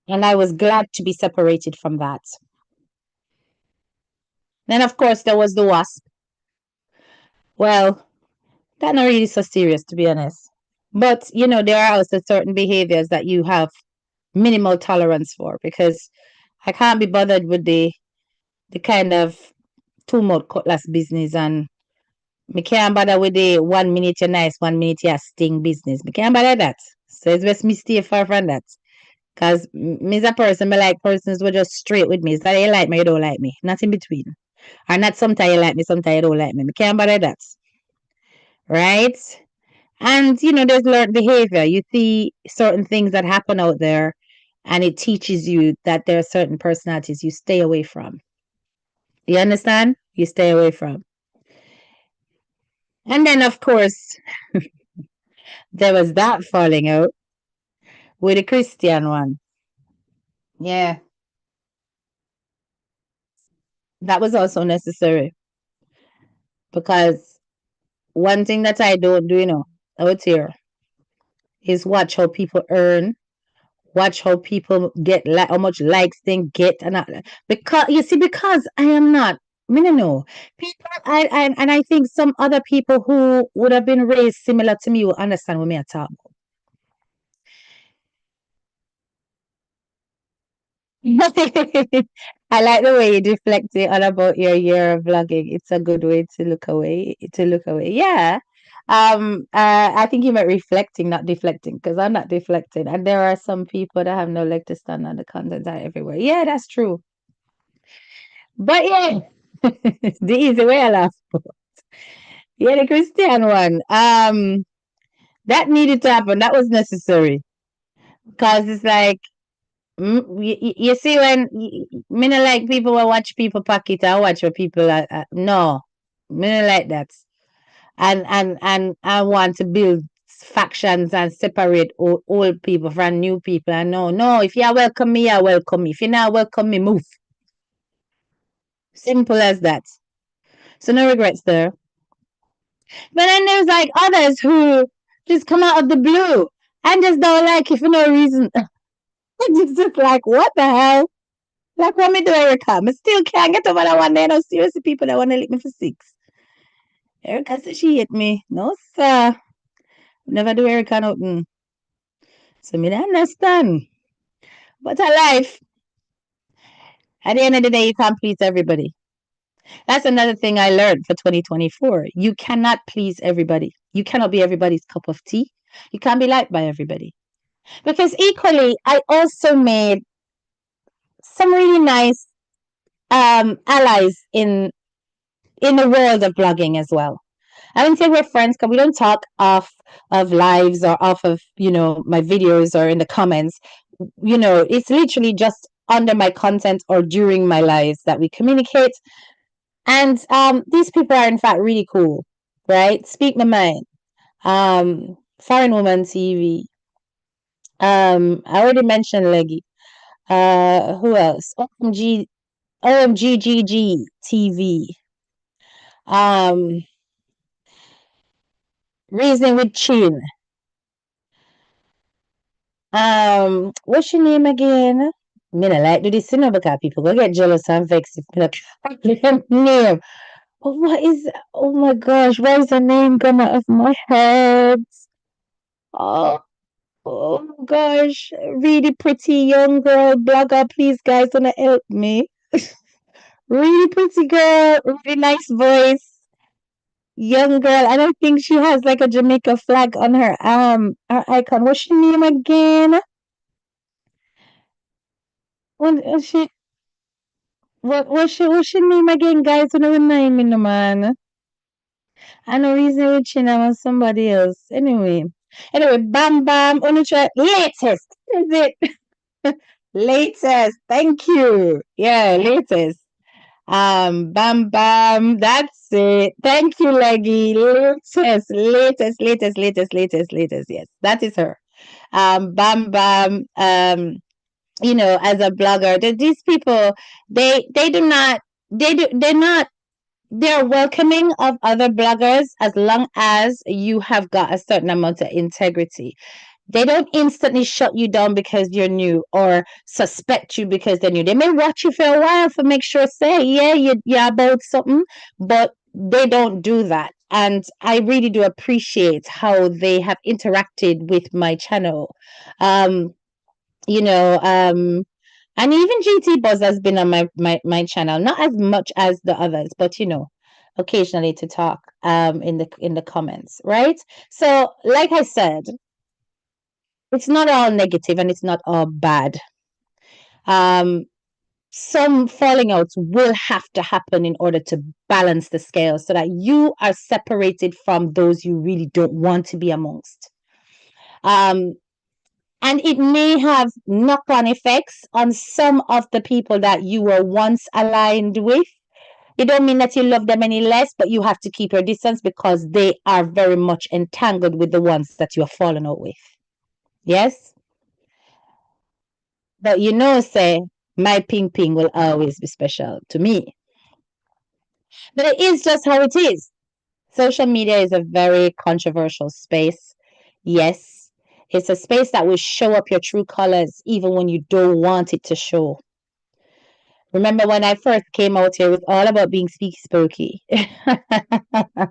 And I was glad to be separated from that. Then, of course, there was the wasp. Well, that's not really so serious, to be honest. But, there are also certain behaviors that you have minimal tolerance for, because I can't be bothered with the kind of two mouth cutlass business, and me can't bother with the 1 minute you're nice, 1 minute you're sting business. Me can't bother that. So it's best me stay far from that. Because me's a person, me like persons who are just straight with me. It's that you like me, you don't like me. Not in between. Or not sometimes you like me, sometimes you don't like me. I can't bother that. Right? And there's learned behavior. You see certain things that happen out there, and it teaches you that there are certain personalities you stay away from. You understand? You stay away from. And then, of course, there was that falling out with the Christian one. Yeah, that was also necessary because one thing that I don't do, out here is watch how people earn, watch how people get, like, how much likes they get, and because you see, because I am not. I mean, know people, and I think some other people who would have been raised similar to me will understand what me I talk about. I like the way you deflect it on about your year of vlogging. It's a good way to look away. To look away. Yeah. I think you meant reflecting, not deflecting, because I'm not deflecting. And there are some people that have no leg to stand on. The content are everywhere. Yeah, that's true. But yeah, the easy way I laugh. Yeah, the Christian one. That needed to happen. That was necessary because it's like, you see, when me not like people will watch people pocket, I watch what people no, me not like that. And I want to build factions and separate old people from new people. And no, if you are welcome me, you welcome me. If you're not welcome me, move. Simple as that. So no regrets there. But then there's like others who just come out of the blue and just don't like you for no reason. It's just like, what the hell? Like, what me do, Erica? I still can't get over that one. There no seriously people that want to lick me for six. Erica said she hit me. No, sir. Never do Erica nothing. So me don't understand. But a life, at the end of the day, you can't please everybody. That's another thing I learned for 2024. You cannot please everybody. You cannot be everybody's cup of tea. You can't be liked by everybody. Because equally, I also made some really nice allies in the world of blogging as well. I wouldn't say we're friends because we don't talk off of lives or off of, my videos or in the comments. It's literally just under my content or during my lives that we communicate. And these people are in fact really cool, right? Speak my mind. Foreign Woman TV. I already mentioned Leggy. Who else? OMGGG TV. Um, Reason with Chin. What's your name again? Me not like do this, because people go get jealous and vexed if me like their name. Oh, what is? Oh my gosh, why is the name gone out of my head? Oh, oh gosh, really pretty young girl blogger. Please, guys, wanna help me? Really pretty girl, really nice voice, young girl. I don't think she has like a Jamaica flag on her icon. What's your name again? What she? What's your name again, guys? Don't remind me, no man. I know reason reaching out on somebody else. Anyway, bam bam. Only try latest. Is it latest? Thank you. Yeah, latest. Bam bam. That's it. Thank you, Leggy. Latest. Yes, that is her. Bam bam. As a blogger, these people, they do not, they're not, they're welcoming of other bloggers as long as you have got a certain amount of integrity. They don't instantly shut you down because you're new or suspect you because they're new. They may watch you for a while for make sure, say, yeah, you're about something, but they don't do that. And I really do appreciate how they have interacted with my channel. Um, you know, and even GT Buzz has been on my channel, not as much as the others, but occasionally to talk in the comments, right? So, like I said, it's not all negative and it's not all bad. Um, some falling outs will have to happen in order to balance the scale so that you are separated from those you really don't want to be amongst. Um, and it may have knock on effects on some of the people that you were once aligned with. It don't mean that you love them any less, but you have to keep your distance because they are very much entangled with the ones that you are falling out with. Yes? But say, my ping ping will always be special to me. But it is just how it is. Social media is a very controversial space. Yes, it's a space that will show up your true colors even when you don't want it to show. Remember when I first came out here, it was all about being speaky spooky. I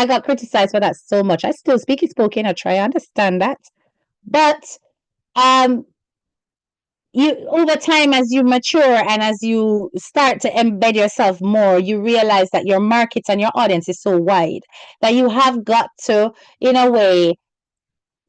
got criticized for that so much. I still speaky spooky and I try to understand that. But um you over time, as you mature and as you start to embed yourself more, you realize that your market and your audience is so wide that you have got to, in a way,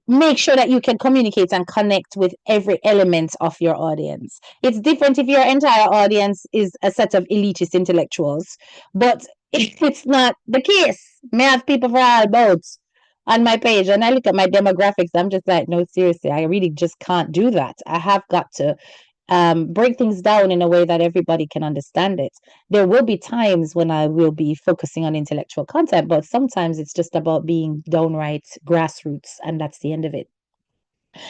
make sure that you can communicate and connect with every element of your audience. It's different if your entire audience is a set of elitist intellectuals, but it's not the case. May have people for all boats on my page, and I look at my demographics. I'm just like, no, seriously, I really just can't do that. I have got to break things down in a way that everybody can understand it. There will be times when I will be focusing on intellectual content, but sometimes it's just about being downright grassroots, and that's the end of it.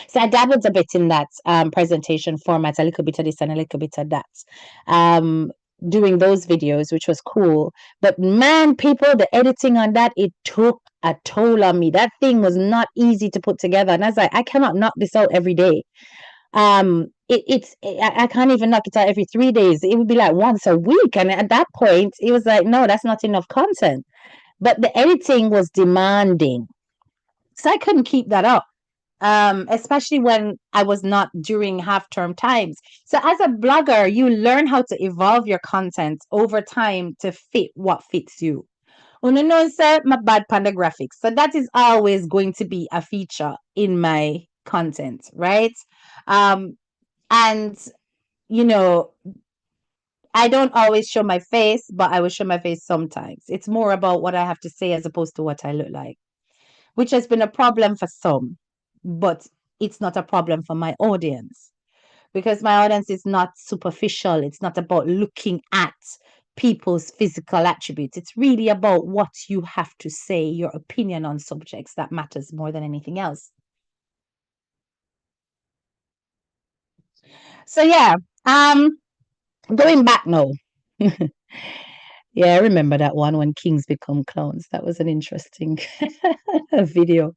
So I dabbled a bit in that presentation format, a little bit of this and a little bit of that. Doing those videos, which was cool. But man, people, the editing on that, it took a toll on me. That thing was not easy to put together. And I was like, I cannot knock this out every day. I can't even knock it out every 3 days. It would be like once a week. And at that point, it was like, no, that's not enough content. But the editing was demanding. So I couldn't keep that up. Especially when I was not during half term times. So as a blogger, you learn how to evolve your content over time to fit what fits you. Uno say my bad panda graphics. So that is always going to be a feature in my content, right? And I don't always show my face, but I will show my face sometimes. It's more about what I have to say as opposed to what I look like, which has been a problem for some, but it's not a problem for my audience because my audience is not superficial. It's not about looking at people's physical attributes. It's really about what you have to say, your opinion on subjects that matters more than anything else. So yeah, going back now. Yeah, I remember that one when kings become clowns. That was an interesting video.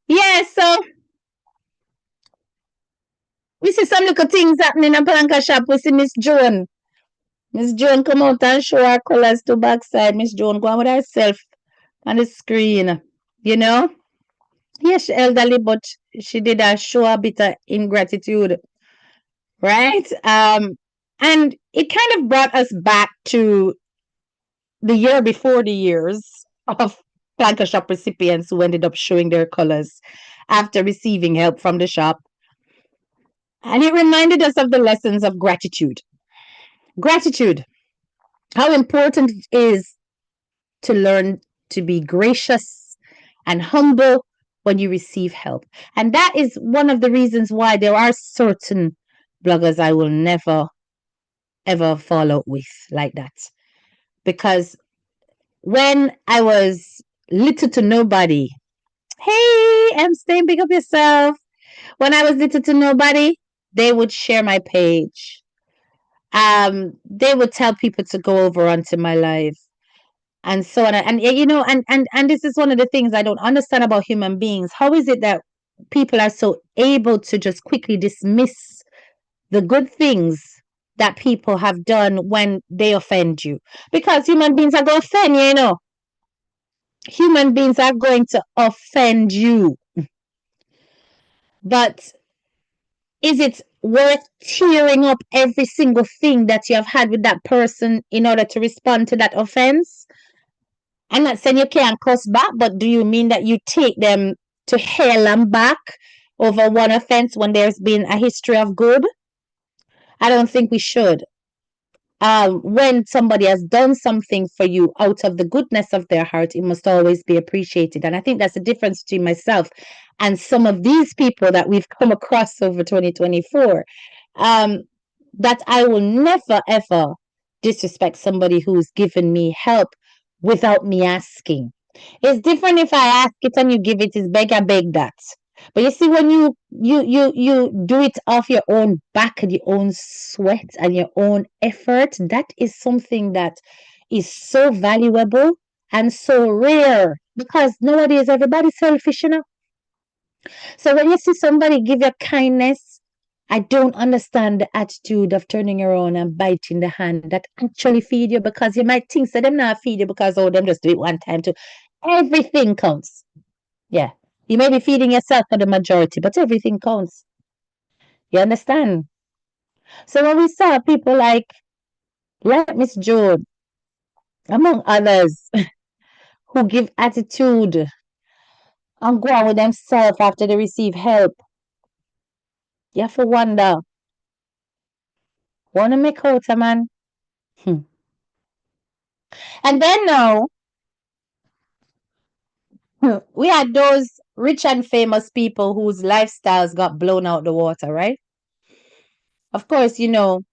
Yeah, so we see some little things happening in a planka shop. We see Miss Joan. Miss Joan come out and show her colors to backside. Miss Joan go on with herself on the screen. You know? Yeah, she elderly, but she did show a bit of ingratitude. Right? And it kind of brought us back to the year before the years of planka shop recipients who ended up showing their colors after receiving help from the shop. And it reminded us of the lessons of gratitude. Gratitude. How important it is to learn to be gracious and humble when you receive help. And that is one of the reasons why there are certain bloggers I will never, ever follow with like that. Because when I was little to nobody, hey, I'm staying big up yourself. When I was little to nobody, they would share my page. They would tell people to go over onto my live and so on. And and this is one of the things I don't understand about human beings. How is it that people are so able to just quickly dismiss the good things that people have done when they offend you? Because human beings are going to offend you, Human beings are going to offend you. But is it worth tearing up every single thing that you have had with that person in order to respond to that offense? I'm not saying you can't cuss back, but do you mean that you take them to hell and back over one offense when there's been a history of good? I don't think we should. When somebody has done something for you out of the goodness of their heart, it must always be appreciated. And I think that's the difference between myself and some of these people that we've come across over 2024. Um, that I will never ever disrespect somebody who's given me help without me asking. It's different if I ask it and you give it, is beg, I beg that. But you see, when you do it off your own back and your own sweat and your own effort, that is something that is so valuable and so rare because nowadays everybody's selfish, you know. So when you see somebody give you kindness, I don't understand the attitude of turning around and biting the hand that actually feed you because you might think that them not feed you because oh them just do it one time too. Everything counts. Yeah. You may be feeding yourself for the majority, but everything counts. You understand? So when we saw people like Miss Joan, among others, who give attitude and go on with themselves after they receive help, you have to wonder, wanna make out a man? Hmm. And then now we had those rich and famous people whose lifestyles got blown out the water, right? Of course, you know,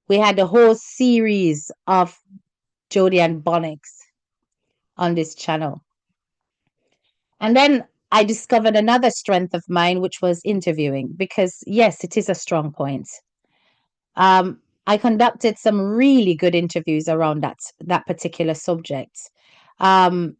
we had the whole series of Jodie and Bonnix on this channel. And then I discovered another strength of mine, which was interviewing, because yes, it is a strong point. I conducted some really good interviews around that particular subject. Um,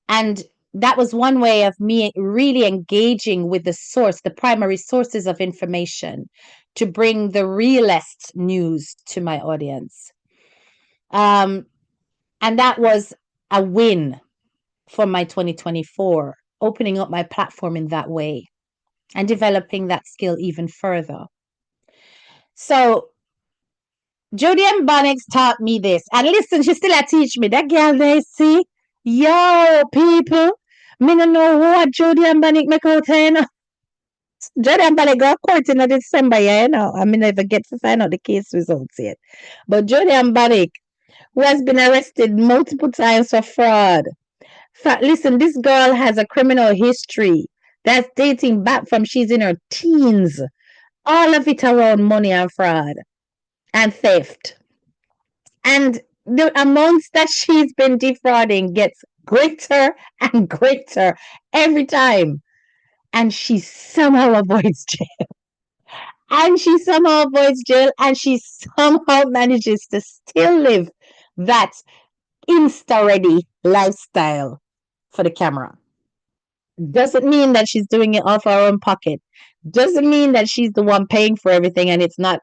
and that was one way of me really engaging with the source, the primary sources of information to bring the realest news to my audience. And that was a win for my 2024, opening up my platform in that way and developing that skill even further. So Jodie and Bonnix taught me this. And listen, she still a teach me. That girl they see. Yo, people. Me no know what Jodie and Bonnix make out here, you know. Jodie and Bonnix got court in December, yeah, you know. I mean, never get to find out the case results yet. But Jodie and Bonnix, who has been arrested multiple times for fraud. Listen, this girl has a criminal history that's dating back from she's in her teens. All of it around money and fraud and theft. And the amounts that she's been defrauding gets greater and greater every time. And she somehow avoids jail. And she somehow avoids jail. And she somehow manages to still live that Insta ready lifestyle for the camera. Doesn't mean that she's doing it off her own pocket. Doesn't mean that she's the one paying for everything and it's not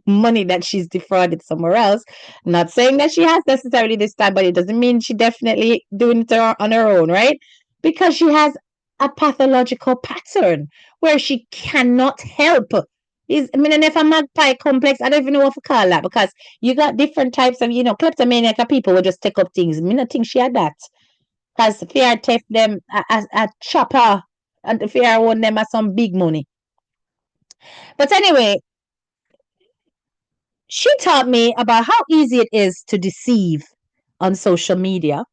money that she's defrauded somewhere else. Not saying that she has necessarily this time, but it doesn't mean she definitely doing it on her own, right? Because she has a pathological pattern where she cannot help. I mean, and if a magpie complex, I don't even know what to call that because you got different types of, kleptomaniac people will just take up things. I don't think she had that. Because fear theft them a chopper and fear own them as some big money. But anyway, she taught me about how easy it is to deceive on social media,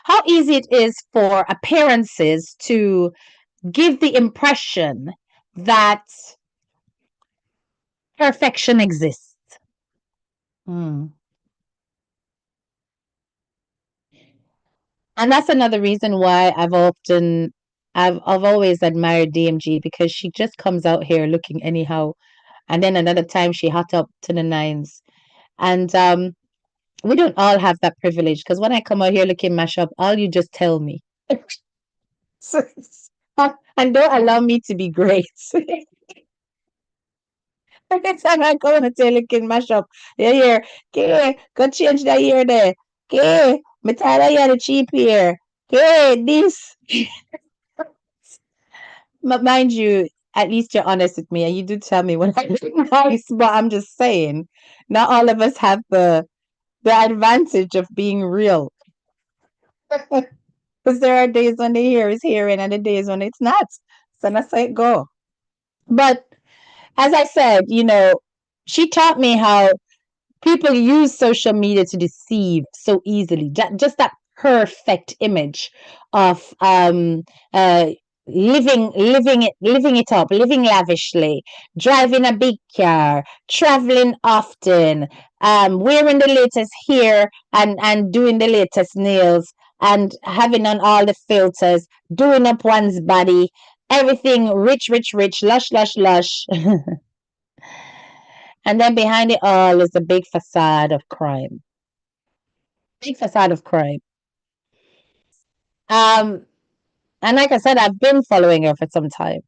how easy it is for appearances to give the impression that perfection exists. Hmm. And that's another reason why I've always admired DMG because she just comes out here looking anyhow. And then another time she hot up to the nines. And we don't all have that privilege because when I come out here looking mash up, all you just tell me. So, and don't allow me to be great. Every time I go and say looking mash up, you hear, okay, go change that ear there. Okay, me tired of hear the cheap ear. Okay, this. But mind you, at least you're honest with me and you do tell me when I look nice, but I'm just saying, not all of us have the advantage of being real. Because there are days when the hair is hearing and the days when it's not. So that's how it go. But As I said, she taught me how people use social media to deceive so easily. Just that perfect image of uh living it up, living lavishly, driving a big car, traveling often, wearing the latest hair and doing the latest nails and having on all the filters, doing up one's body, everything rich, rich, rich, lush, lush, lush. And then behind it all is a big facade of crime. Big facade of crime. Um, and like I said, I've been following her for some time.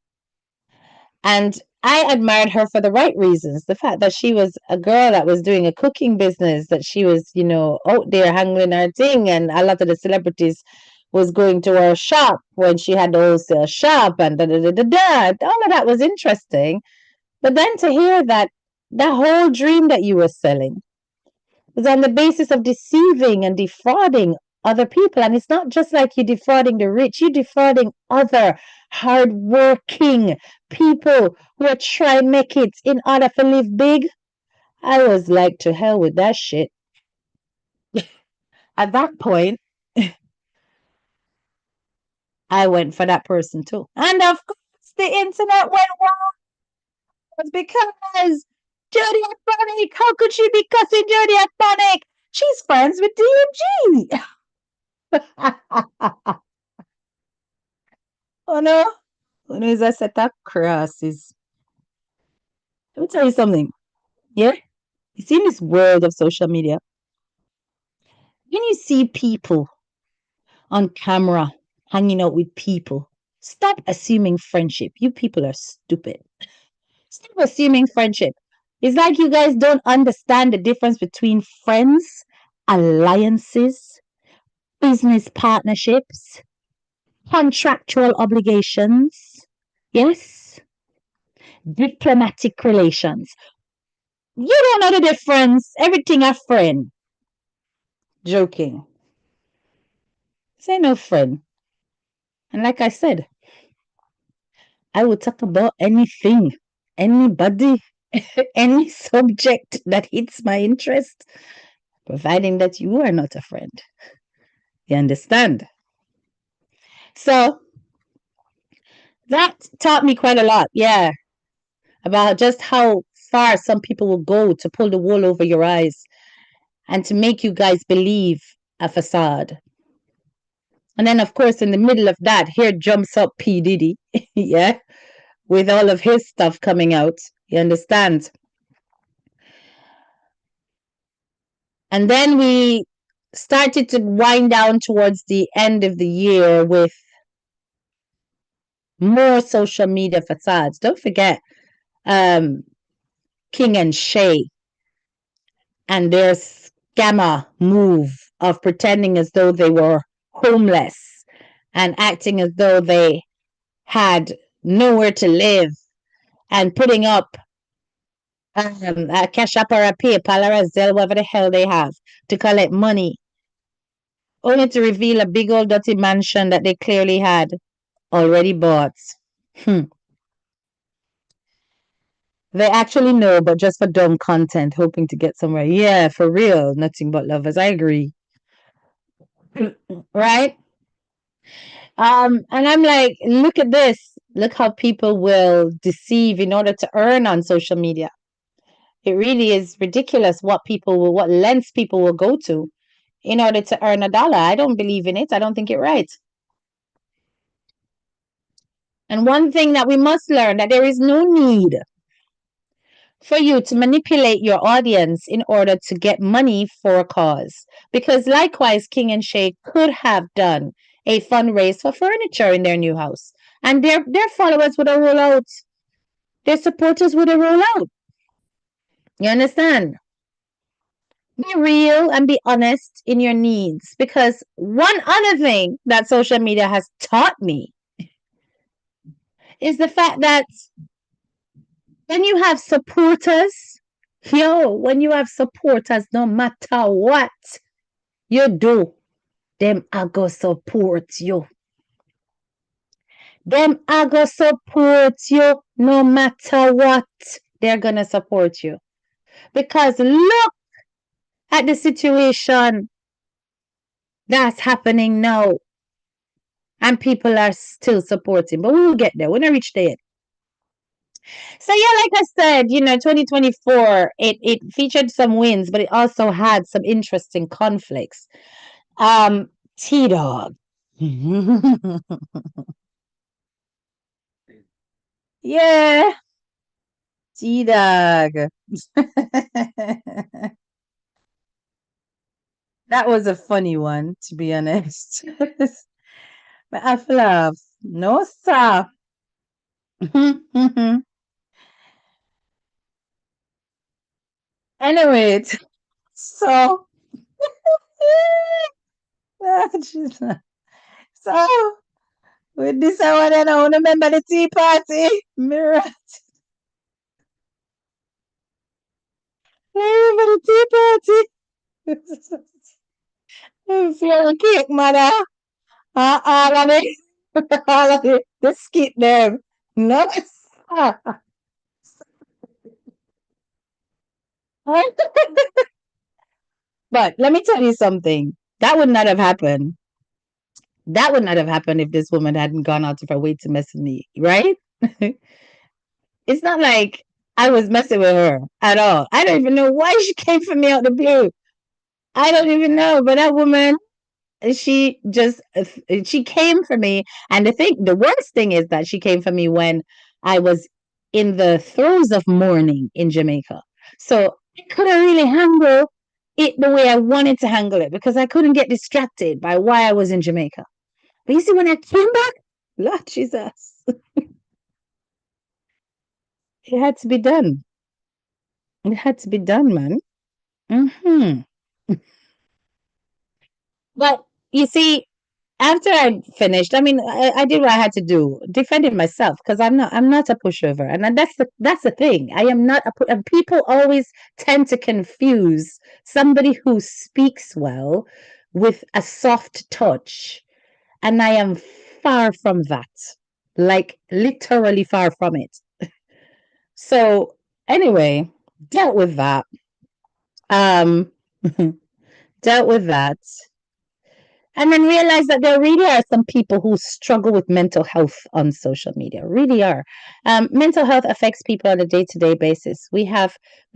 And I admired her for the right reasons. The fact that she was a girl that was doing a cooking business, that she was, out there handling her thing, and a lot of the celebrities was going to her shop when she had the wholesale shop and da da da da da. All of that was interesting. But then to hear that whole dream that you were selling was on the basis of deceiving and defrauding other people. And it's not just like you're defrauding the rich, you're defrauding other hardworking people who are trying to make it in order to live big. I was like, to hell with that shit. At that point, I went for that person too. And of course, the internet went wild because Jodie Iconic, how could she be cussing Jodie Iconic? She's friends with DMG. Oh no. Oh no, is I set that crosses. Let me tell you something. Yeah? You see in this world of social media, when you see people on camera hanging out with people, stop assuming friendship. You people are stupid. Stop assuming friendship. It's like you guys don't understand the difference between friends, alliances, business partnerships, contractual obligations. Yes? Diplomatic relations. You don't know the difference. Everything a friend. Joking. Say no friend. And like I said, I will talk about anything, anybody, any subject that hits my interest, providing that you are not a friend. You understand? So that taught me quite a lot, yeah, about just how far some people will go to pull the wool over your eyes and to make you guys believe a facade. And then, of course, in the middle of that, here jumps up P. Diddy, yeah, with all of his stuff coming out. You understand? And then we started to wind down towards the end of the year with more social media facades. Don't forget um, King and Shay and their scammer move of pretending as though they were homeless and acting as though they had nowhere to live and putting up a Cash App or a PayPal or a Zelle, whatever the hell they have, to collect money, only to reveal a big old dirty mansion that they clearly had already bought. Hmm. They actually know, but just for dumb content, hoping to get somewhere. Yeah, for real. Nothing but lovers. I agree. Right? And I'm like, look at this. Look how people will deceive in order to earn on social media. It really is ridiculous what lengths people will go to in order to earn a dollar. I don't believe in it. I don't think it right. And one thing that we must learn that there is no need for you to manipulate your audience in order to get money for a cause. Because likewise, King and Shay could have done a fundraise for furniture in their new house. And their followers would have rolled out. Their supporters would have rolled out. You understand? Be real and be honest in your needs. Because one other thing that social media has taught me is the fact that when you have supporters, when you have supporters, no matter what you do, them are go support you. Them are gonna support you no matter what. They're gonna support you. Because look at the situation that's happening now. And people are still supporting. But we will get there. We're not reach there. So yeah, like I said, 2024, it featured some wins, but it also had some interesting conflicts. T Dog. Yeah, T Dog. That was a funny one, to be honest. But I laugh. No, sir. Anyway, so Jesus. So with this one, I don't remember the tea party. Mirror. I remember the tea party. Feel cake, mother. All of it. All of it. The skip them. No. But let me tell you something. That would not have happened. That would not have happened if this woman hadn't gone out of her way to mess with me, right? It's not like I was messing with her at all. I don't even know why she came for me out the blue. I don't even know. But that woman, she just she came for me, and the worst thing is that she came for me when I was in the throes of mourning in Jamaica. So I couldn't really handle it the way I wanted to handle it because I couldn't get distracted by why I was in Jamaica. But you see, when I came back, Lord Jesus, it had to be done. It had to be done, man. Hmm. But you see, after I finished, I mean, I did what I had to do, defending myself because I'm not a pushover, and that's the thing. I am not and people always tend to confuse somebody who speaks well with a soft touch, and I am far from that, like literally far from it. So anyway, dealt with that. Um, dealt with that. And then realize that there really are some people who struggle with mental health on social media. Really are. Mental health affects people on a day-to-day basis. We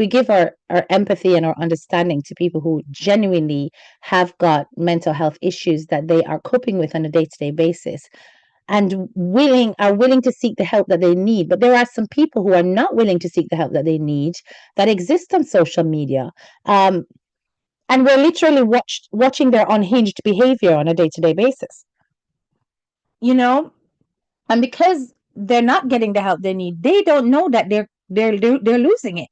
give our empathy and our understanding to people who genuinely have got mental health issues that they are coping with on a day-to-day basis and willing to seek the help that they need. But there are some people who are not willing to seek the help that they need that exist on social media. And we're literally watching their unhinged behavior on a day-to-day basis, you know and because they're not getting the help they need, they don't know that they're losing it.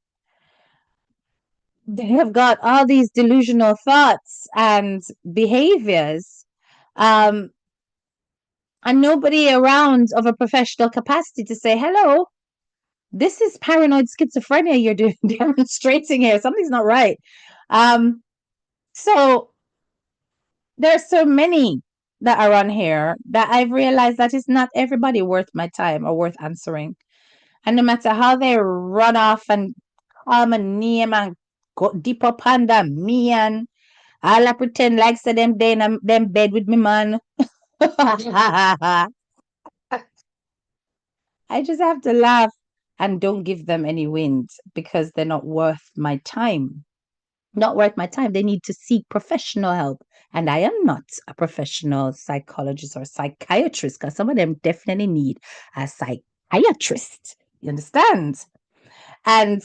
They have got all these delusional thoughts and behaviors, um and nobody around of a professional capacity to say, hello, this is paranoid schizophrenia you're doing demonstrating here. Something's not right. So there's so many that are on here that I've realized that it's not everybody worth my time or worth answering. And no matter how they run off and call my name and go deep up under me and all I pretend like say them day in them bed with me man. I just have to laugh and don't give them any wind because they're not worth my time. Not worth my time. They need to seek professional help. And I am not a professional psychologist or psychiatrist because some of them definitely need a psychiatrist. You understand? And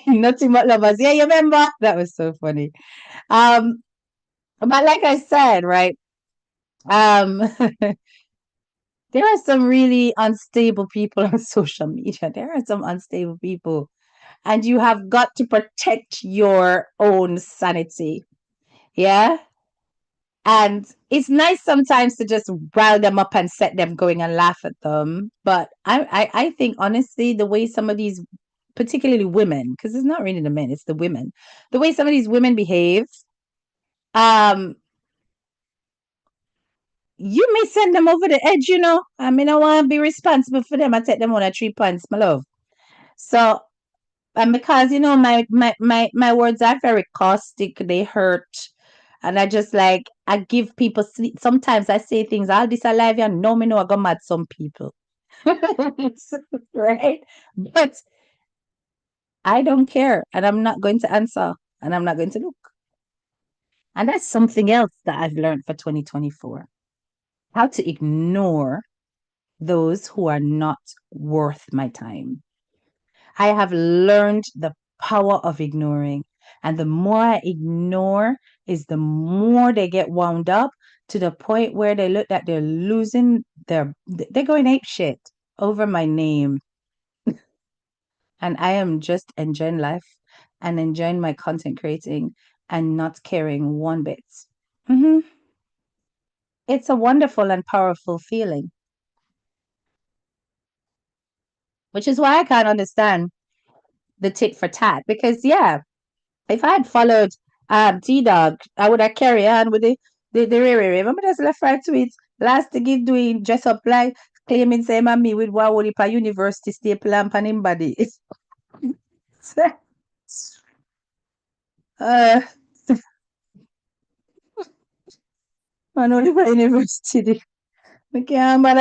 nothing but lovers. Yeah, you remember? That was so funny. Um, but like I said, right? Um, there are some really unstable people on social media. There are some unstable people, and you have got to protect your own sanity. Yeah. And it's nice sometimes to just rile them up and set them going and laugh at them. But I think honestly, the way some of these, particularly women, because it's not really the men, it's the women, the way some of these women behave, um, you may send them over the edge, you know. I mean, I want to be responsible for them. I take them on a 3 points, my love. So, and because you know my words are very caustic, they hurt, and I just like I give people sometimes I say things all this alive and no me know I go mad some people. Right, but I don't care, and I'm not going to answer, and I'm not going to look. And that's something else that I've learned for 2024: how to ignore those who are not worth my time. I have learned the power of ignoring. And the more I ignore, is the more they get wound up to the point where they look that they're losing they're going ape shit over my name. And I am just enjoying life and enjoying my content creating and not caring one bit. Hmm. It's a wonderful and powerful feeling, which is why I can't understand the tit for tat. Because, yeah, if I had followed T Dog, I would have carried on with the rare. Remember that's left right tweets last thing he's doing dress up like claiming same and me with Wawoli pa university staple lamp and him body. It's uh man only for university. I can't but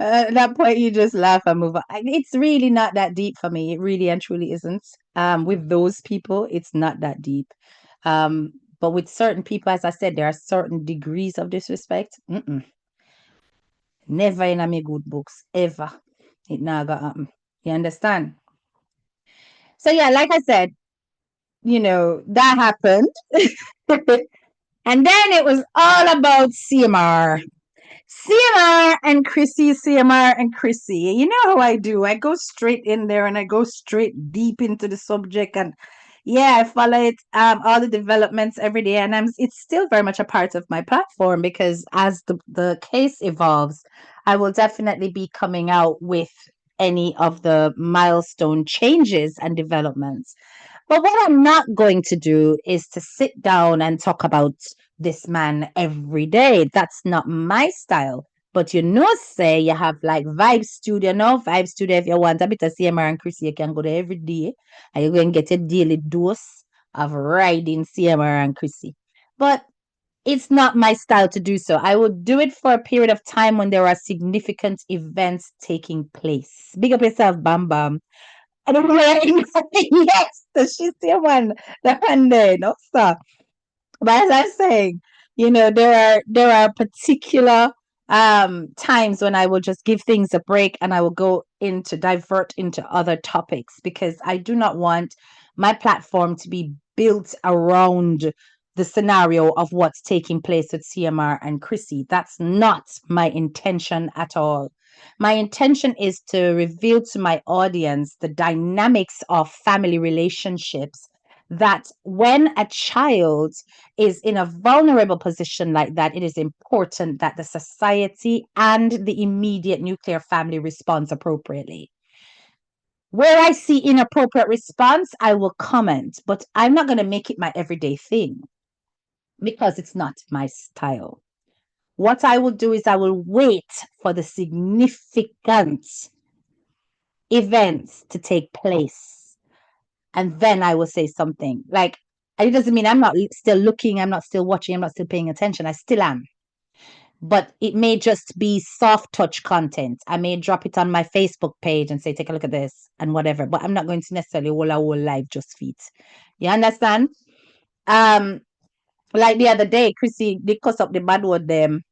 at that point you just laugh and move on. It's really not that deep for me. It really and truly isn't. With those people, it's not that deep. But with certain people, as I said, there are certain degrees of disrespect. Mm-mm. Never in a me good books, ever. It never happen. You understand? So yeah, like I said, that happened. And then it was all about CMR. CMR and Chrissy, CMR and Chrissy. You know how I do. I go straight in there and I go straight deep into the subject, and yeah, I follow it, all the developments every day, and it's still very much a part of my platform because as the case evolves, I will definitely be coming out with any of the milestone changes and developments. But what I'm not going to do is to sit down and talk about this man every day. That's not my style. But say you have like Vibe Studio, no? Vibe Studio, if you want a bit of CMR and Chrissy, you can go there every day and you're going to get a daily dose of riding CMR and Chrissy. But it's not my style to do so. I will do it for a period of time when there are significant events taking place. Big up yourself, Bam Bam. I don't know. Yes, the shit one. The one there, no sir. But as I'm saying, there are particular times when I will just give things a break and I will go into divert into other topics because I do not want my platform to be built around the scenario of what's taking place with CMR and Chrissy. That's not my intention at all. My intention is to reveal to my audience the dynamics of family relationships, that when a child is in a vulnerable position like that, it is important that the society and the immediate nuclear family responds appropriately. Where I see inappropriate response, I will comment, but I'm not going to make it my everyday thing because it's not my style. What I will do is I will wait for the significant events to take place, and then I will say something. Like, it doesn't mean I'm not still looking, I'm not still watching, I'm not still paying attention. I still am. But it may just be soft touch content. I may drop it on my Facebook page and say, take a look at this and whatever. But I'm not going to necessarily whole live just feet. You understand? Um, like the other day, Chrissy, they cuss up the bad word them.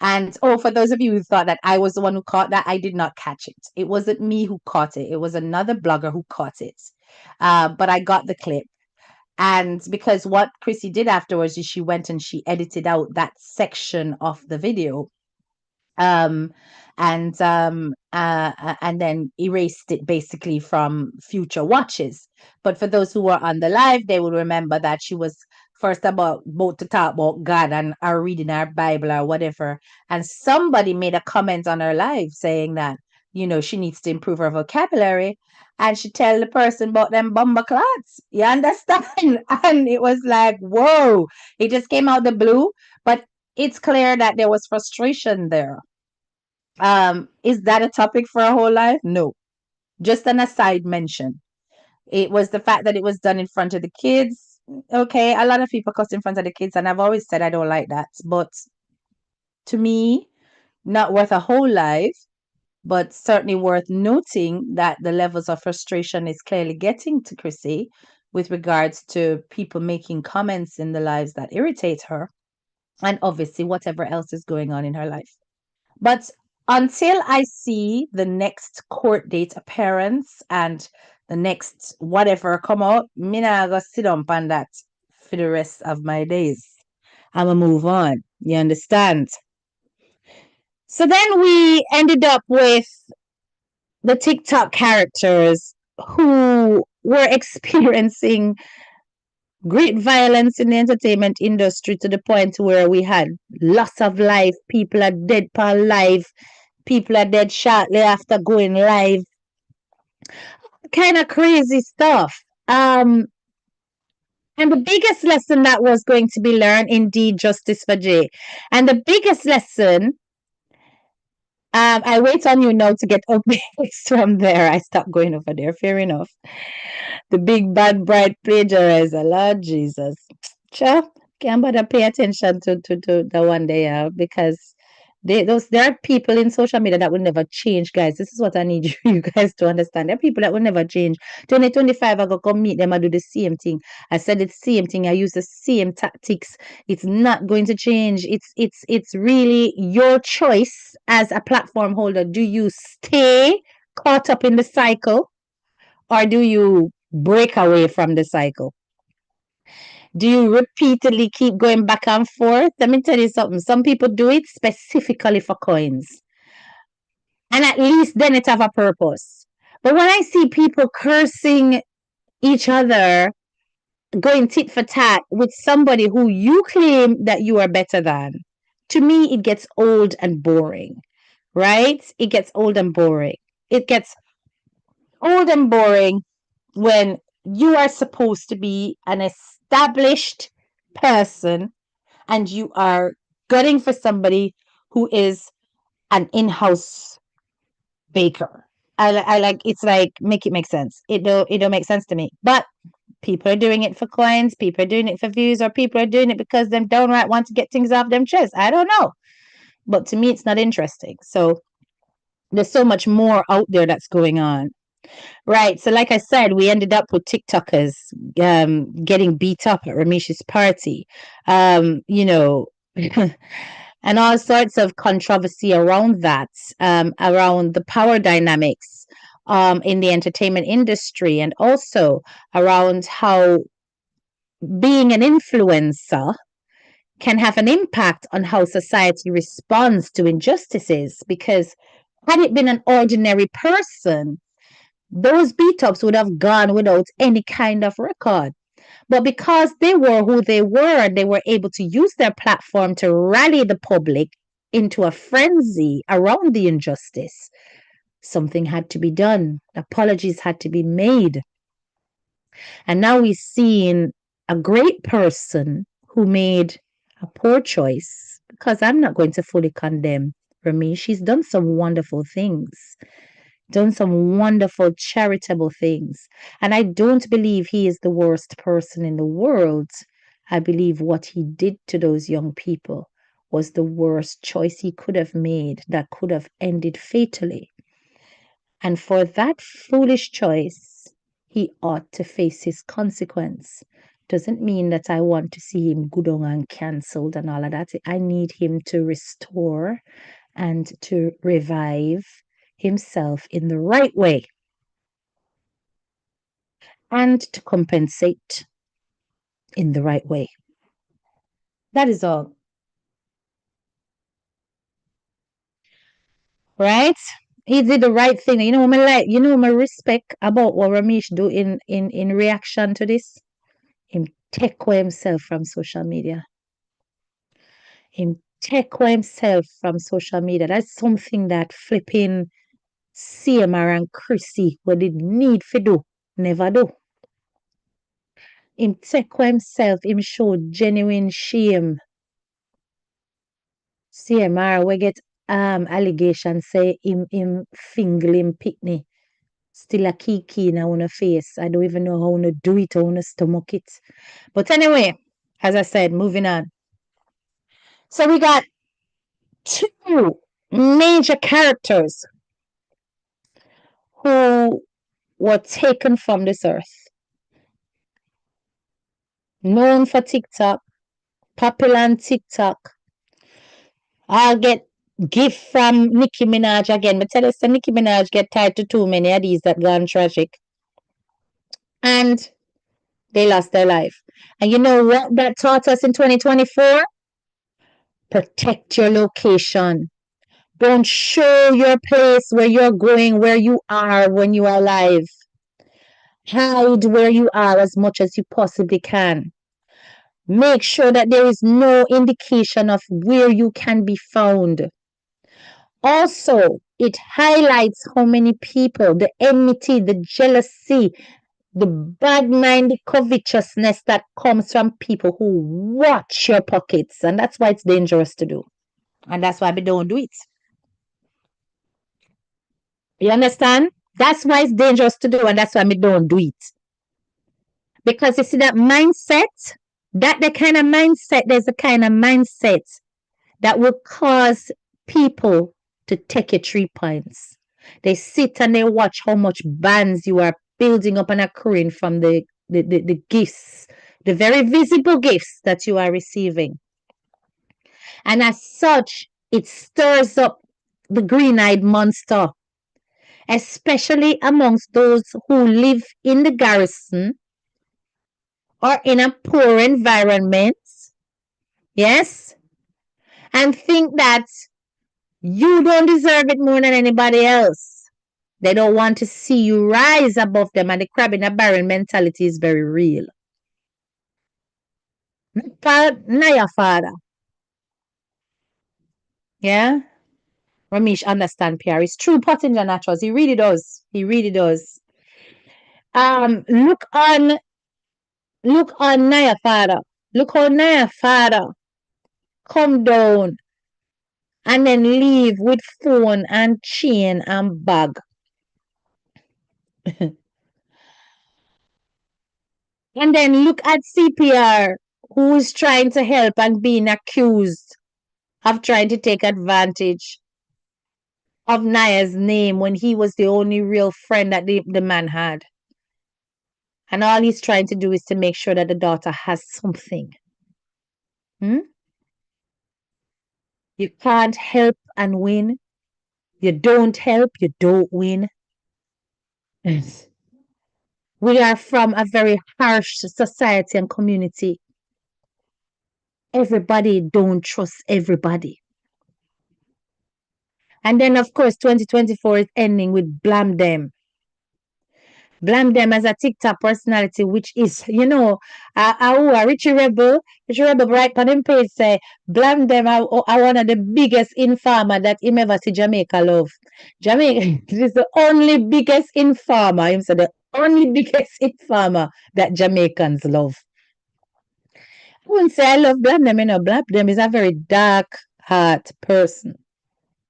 And oh, for those of you who thought that I was the one who caught that, I did not catch it. It wasn't me who caught it. It was another blogger who caught it. But I got the clip. And because what Chrissy did afterwards is she went and she edited out that section of the video, um, and then erased it basically from future watches. But for those who were on the live, they will remember that she was first about to talk about God and her reading her Bible or whatever, and somebody made a comment on her live saying that she needs to improve her vocabulary, and she tell the person about them bomber clots. You understand? And it was like, whoa! It just came out the blue, but it's clear that there was frustration there. Is that a topic for a whole life? No. Just an aside mention. It was the fact that it was done in front of the kids. Okay, a lot of people cuss in front of the kids, and I've always said I don't like that. But to me, not worth a whole life, but certainly worth noting that the levels of frustration is clearly getting to Chrissy with regards to people making comments in the lives that irritate her, and obviously whatever else is going on in her life. But until I see the next court date appearance and the next whatever come out, me not go sit down on that for the rest of my days. I'ma move on. You understand? So then we ended up with the TikTok characters who were experiencing great violence in the entertainment industry to the point where we had loss of life, people are dead per life, people are dead shortly after going live. Kind of crazy stuff. And the biggest lesson that was going to be learned, indeed, justice for Jay. And the biggest lesson, I wait on you now to get updates from there. I stopped going over there. Fair enough. The big bad bride plagiarizer, Lord Jesus. Cha, can't bother pay attention to the one there because there are people in social media that will never change, guys. This is what I need you guys to understand. There are people that will never change. 2025, I go come meet them, I do the same thing. I said the same thing, I use the same tactics. It's not going to change. It's really your choice as a platform holder. Do you stay caught up in the cycle or do you break away from the cycle? Do you repeatedly keep going back and forth? Let me tell you something. Some people do it specifically for coins. And at least then it have a purpose. But when I see people cursing each other, going tit for tat with somebody who you claim that you are better than, to me, it gets old and boring, right? It gets old and boring. It gets old and boring when you are supposed to be an established person and you are gutting for somebody who is an in-house baker. I like it's like make it make sense. It don't make sense to me. But people are doing it for coins, people are doing it for views, or people are doing it because them downright want to get things off them chest. I don't know. But to me it's not interesting. So there's so much more out there that's going on. Right. So, like I said, we ended up with TikTokers getting beat up at Ramesh's party, you know, and all sorts of controversy around that, around the power dynamics in the entertainment industry, and also around how being an influencer can have an impact on how society responds to injustices. Because had it been an ordinary person, those beat ups would have gone without any kind of record. But because they were who they were able to use their platform to rally the public into a frenzy around the injustice. Something had to be done, apologies had to be made. And now we've seen a great person who made a poor choice, because I'm not going to fully condemn Ramesh. She's done some wonderful things, done some wonderful charitable things. And I don't believe he is the worst person in the world. I believe what he did to those young people was the worst choice he could have made that could have ended fatally. And for that foolish choice, he ought to face his consequence. Doesn't mean that I want to see him go down and cancelled and all of that. I need him to restore and to revive himself in the right way and to compensate in the right way. That is all. Right? He did the right thing. You know what I like, you know my respect about what Ramesh do in reaction to this? Him take away himself from social media. Him take away himself from social media. That's something that flipping CMR and Chrissy what did need to do. Never do. Him take away himself, him show genuine shame. CMR we get allegations say him fingle him pitney. Still a key in our face. I don't even know how to do it, how to stomach it. But anyway, as I said, moving on. So we got two major characters who were taken from this earth. Known for TikTok, popular on TikTok. I'll get gift from Nicki Minaj again. But tell us, Nicki Minaj get tied to too many of these that gone tragic. And they lost their life. And you know what that taught us in 2024? Protect your location. Don't show your place where you're going, where you are when you are alive. Hide where you are as much as you possibly can. Make sure that there is no indication of where you can be found. Also, it highlights how many people, the enmity, the jealousy, the bad mind, the covetousness that comes from people who watch your pockets. And that's why it's dangerous to do. And that's why we don't do it. You understand? That's why it's dangerous to do, and that's why we don't do it. Because you see that mindset, there's a kind of mindset that will cause people to take your 3 points. They sit and they watch how much bands you are building up and accruing from the gifts, the very visible gifts that you are receiving. And as such, it stirs up the green-eyed monster, especially amongst those who live in the garrison or in a poor environment, yes, and think that you don't deserve it more than anybody else. They don't want to see you rise above them, and the crab in a barrel mentality is very real. Naya father. Yeah? Ramesh understand PR. It's true Pottinger Naturals. He really does. He really does. Look on Naya father. Look how Naya father come down and then leave with phone and chain and bag. And then look at CPR, who is trying to help and being accused of trying to take advantage of Naya's name when he was the only real friend that the man had. And all he's trying to do is to make sure that the daughter has something. You can't help and win. You don't help, you don't win. Yes. We are from a very harsh society and community. Everybody don't trust everybody. And then, of course, 2024 is ending with Blam Them. Blam Them as a TikTok personality, which is, Richie Rebel right on him page say, Blam Them are one of the biggest informer that him ever see Jamaica love. Jamaica is the only biggest informer, him said the only biggest informer that Jamaicans love. I wouldn't say I love Blam Them, Blam Them is a very dark heart person.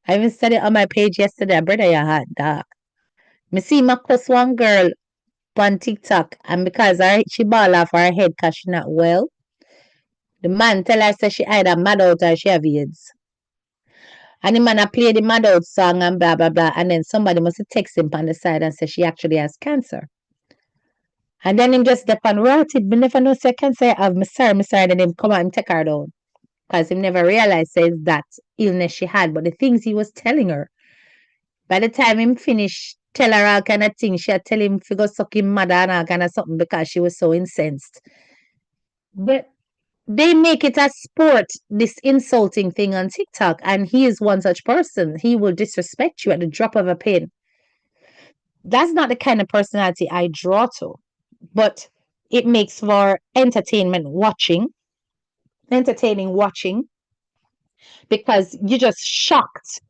I even said it on my page yesterday, brother, your heart dark. Me see my cuss one girl on TikTok, and because she ball off her head because she not well, the man tell her say she either mad out or she have AIDS. And the man a play the mad out song and blah blah blah, and then somebody must text him on the side and say she actually has cancer. And then him just step on right it, but never know say cancer have me sorry, then him come out and take her down. Because he never realized says that illness she had, but the things he was telling her. By the time him finished, tell her all kind of things, she had tell him to go suck him mother and all kind of something because she was so incensed. But they make it a sport, this insulting thing on TikTok, and he is one such person. He will disrespect you at the drop of a pin. That's not the kind of personality I draw to, but it makes for entertaining watching, because you're just shocked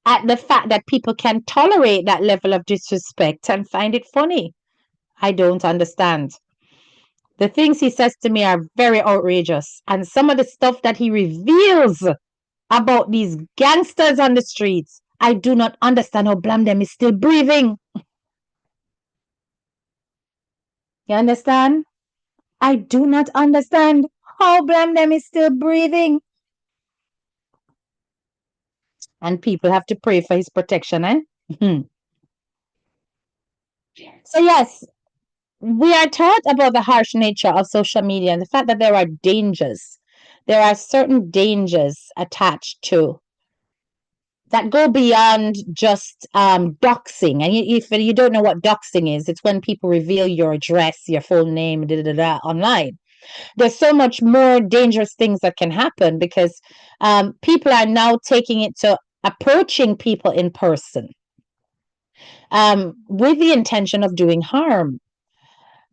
at the fact that people can tolerate that level of disrespect and find it funny. I don't understand. The things he says to me are very outrageous. And some of the stuff that he reveals about these gangsters on the streets. I do not understand how Blam them is still breathing. You understand? I do not understand how Blam them is still breathing. And people have to pray for his protection, eh? So, yes, we are taught about the harsh nature of social media and the fact that there are dangers. There are certain dangers attached to that go beyond just doxing. And if you don't know what doxing is, it's when people reveal your address, your full name, online. There's so much more dangerous things that can happen because people are now taking it to approaching people in person with the intention of doing harm.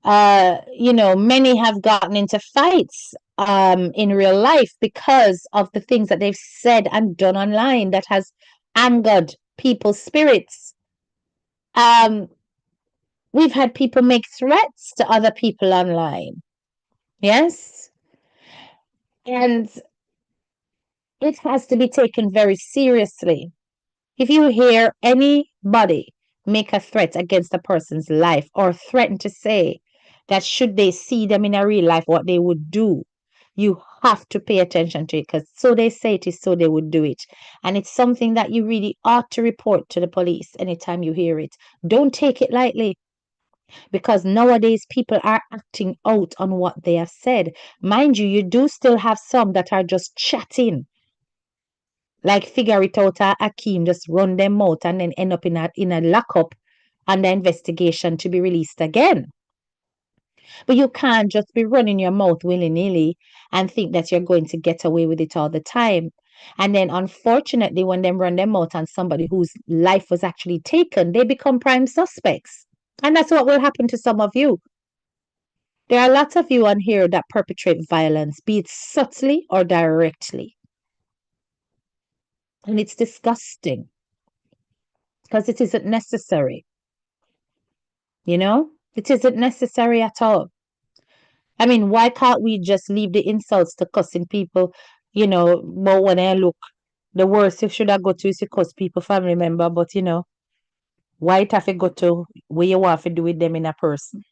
Many have gotten into fights in real life because of the things that they've said and done online that has angered people's spirits. Um, we've had people make threats to other people online. Yes. And it has to be taken very seriously. If you hear anybody make a threat against a person's life or threaten to say that should they see them in a real life, what they would do, you have to pay attention to it because so they say it is, so they would do it. And it's something that you really ought to report to the police anytime you hear it. Don't take it lightly because nowadays people are acting out on what they have said. Mind you, you do still have some that are just chatting like figure it out Akeem just run them out and then end up in a lockup and the investigation to be released again. But you can't just be running your mouth willy-nilly and think that you're going to get away with it all the time. And then unfortunately, when them run them out on somebody whose life was actually taken, they become prime suspects. And that's what will happen to some of you. There are lots of you on here that perpetrate violence, be it subtly or directly. And it's disgusting because it isn't necessary. It isn't necessary at all. I mean, why can't we just leave the insults to cussing people? But when I look, the worst you should have go to is to cuss people, family member. But why it have to go to where you want to do with them in a person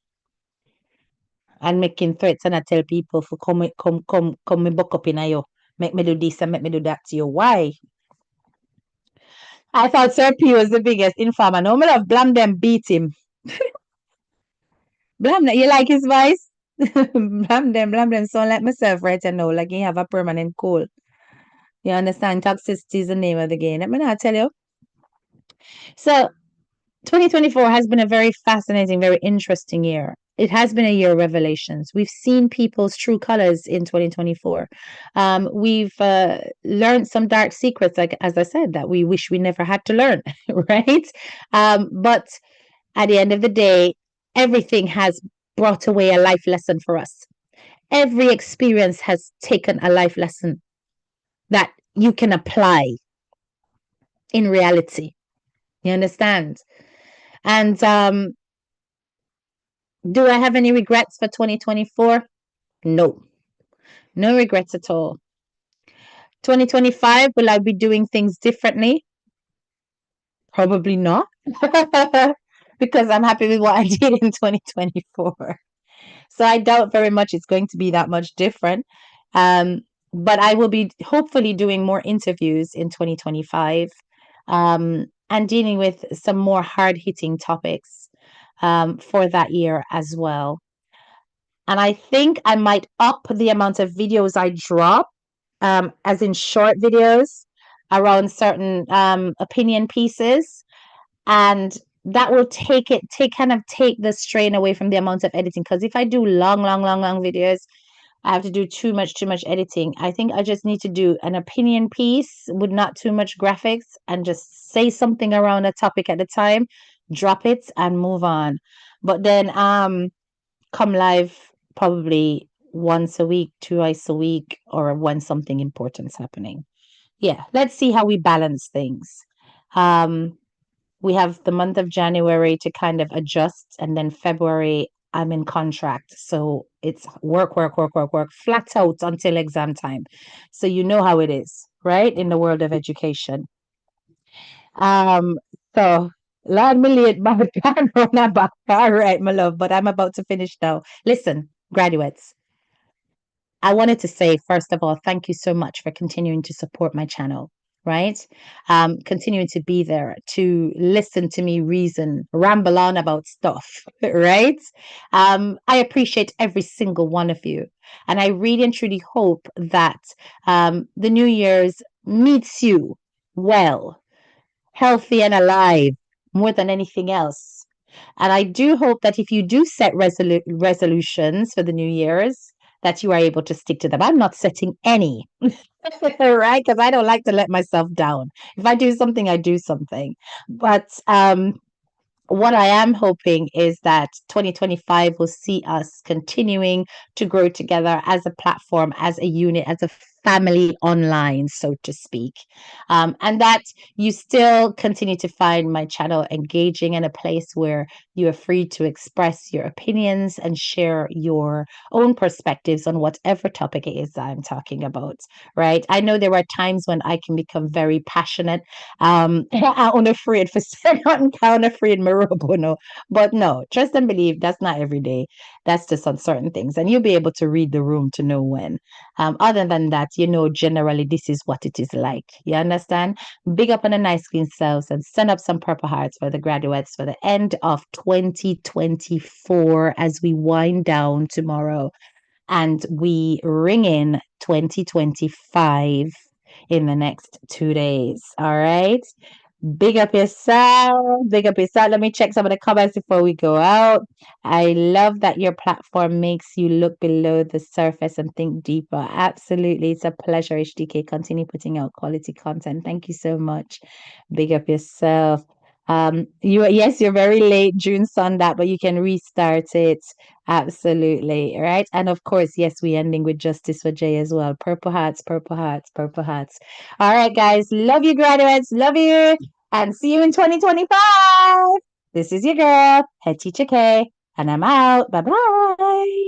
and making threats and I tell people for come me buck up in a you, make me do this and make me do that to you. Why? I thought Sir P was the biggest informer. No, me love blam them beat him. Blam them. You like his voice? Blam them sound like myself right now, like you have a permanent cold. You understand? Toxicity is the name of the game. Let me not tell you. So 2024 has been a very fascinating, very interesting year. It has been a year of revelations. We've seen people's true colors in 2024. We've learned some dark secrets, like as I said, that we wish we never had to learn, right? But at the end of the day, everything has brought away a life lesson for us. Every experience has taken a life lesson that you can apply in reality. You understand? And do I have any regrets for 2024? No, no regrets at all. 2025, will I be doing things differently? Probably not, because I'm happy with what I did in 2024. So I doubt very much it's going to be that much different. But I will be hopefully doing more interviews in 2025 and dealing with some more hard hitting topics for that year as well. And I think I might up the amount of videos I drop, as in short videos around certain opinion pieces. And that will take the strain away from the amount of editing. Because if I do long videos, I have to do too much editing. I think I just need to do an opinion piece with not too much graphics and just say something around a topic at a time, drop it and move on. But then come live probably once a week, twice a week, or when something important's happening. Yeah, let's see how we balance things. We have the month of January to kind of adjust, and then February I'm in contract. So it's work, work, work, work, work, flat out until exam time. So you know how it is, right? In the world of education. Um, so Lord me late back run back. All right, my love, but I'm about to finish now. Listen, graduates. I wanted to say, first of all, thank you so much for continuing to support my channel, right? Continuing to be there to listen to me reason, ramble on about stuff, right? I appreciate every single one of you. And I really and truly hope that the New Year's meets you well, healthy and alive more than anything else. And I do hope that if you do set resolutions for the New Year's, that you are able to stick to them. I'm not setting any, right? Because I don't like to let myself down. If I do something, I do something. But what I am hoping is that 2025 will see us continuing to grow together as a platform, as a unit, as a family online, so to speak. And that you still continue to find my channel engaging and a place where you are free to express your opinions and share your own perspectives on whatever topic it is that I'm talking about, right? I know there are times when I can become very passionate I'm unafraid for saying nothing count afraid my no. But no, trust and believe that's not every day. That's just on certain things. And you'll be able to read the room to know when. Other than that, you know, generally this is what it is like. You understand? Big up on the nice clean selves and send up some purple hearts for the graduates for the end of 2024 as we wind down tomorrow and we ring in 2025 in the next 2 days. All right. Big up yourself. Big up yourself. Let me check some of the comments before we go out. I love that your platform makes you look below the surface and think deeper. Absolutely. It's a pleasure, HDK. Continue putting out quality content. Thank you so much. Big up yourself. You're very late, June on that, but you can restart it. Absolutely. Right. And of course, yes, we ending with justice for Jay as well. Purple hearts, purple hearts, purple hearts. All right, guys. Love you, graduates. Love you. And see you in 2025. This is your girl, Head Teacher K, and I'm out. Bye bye.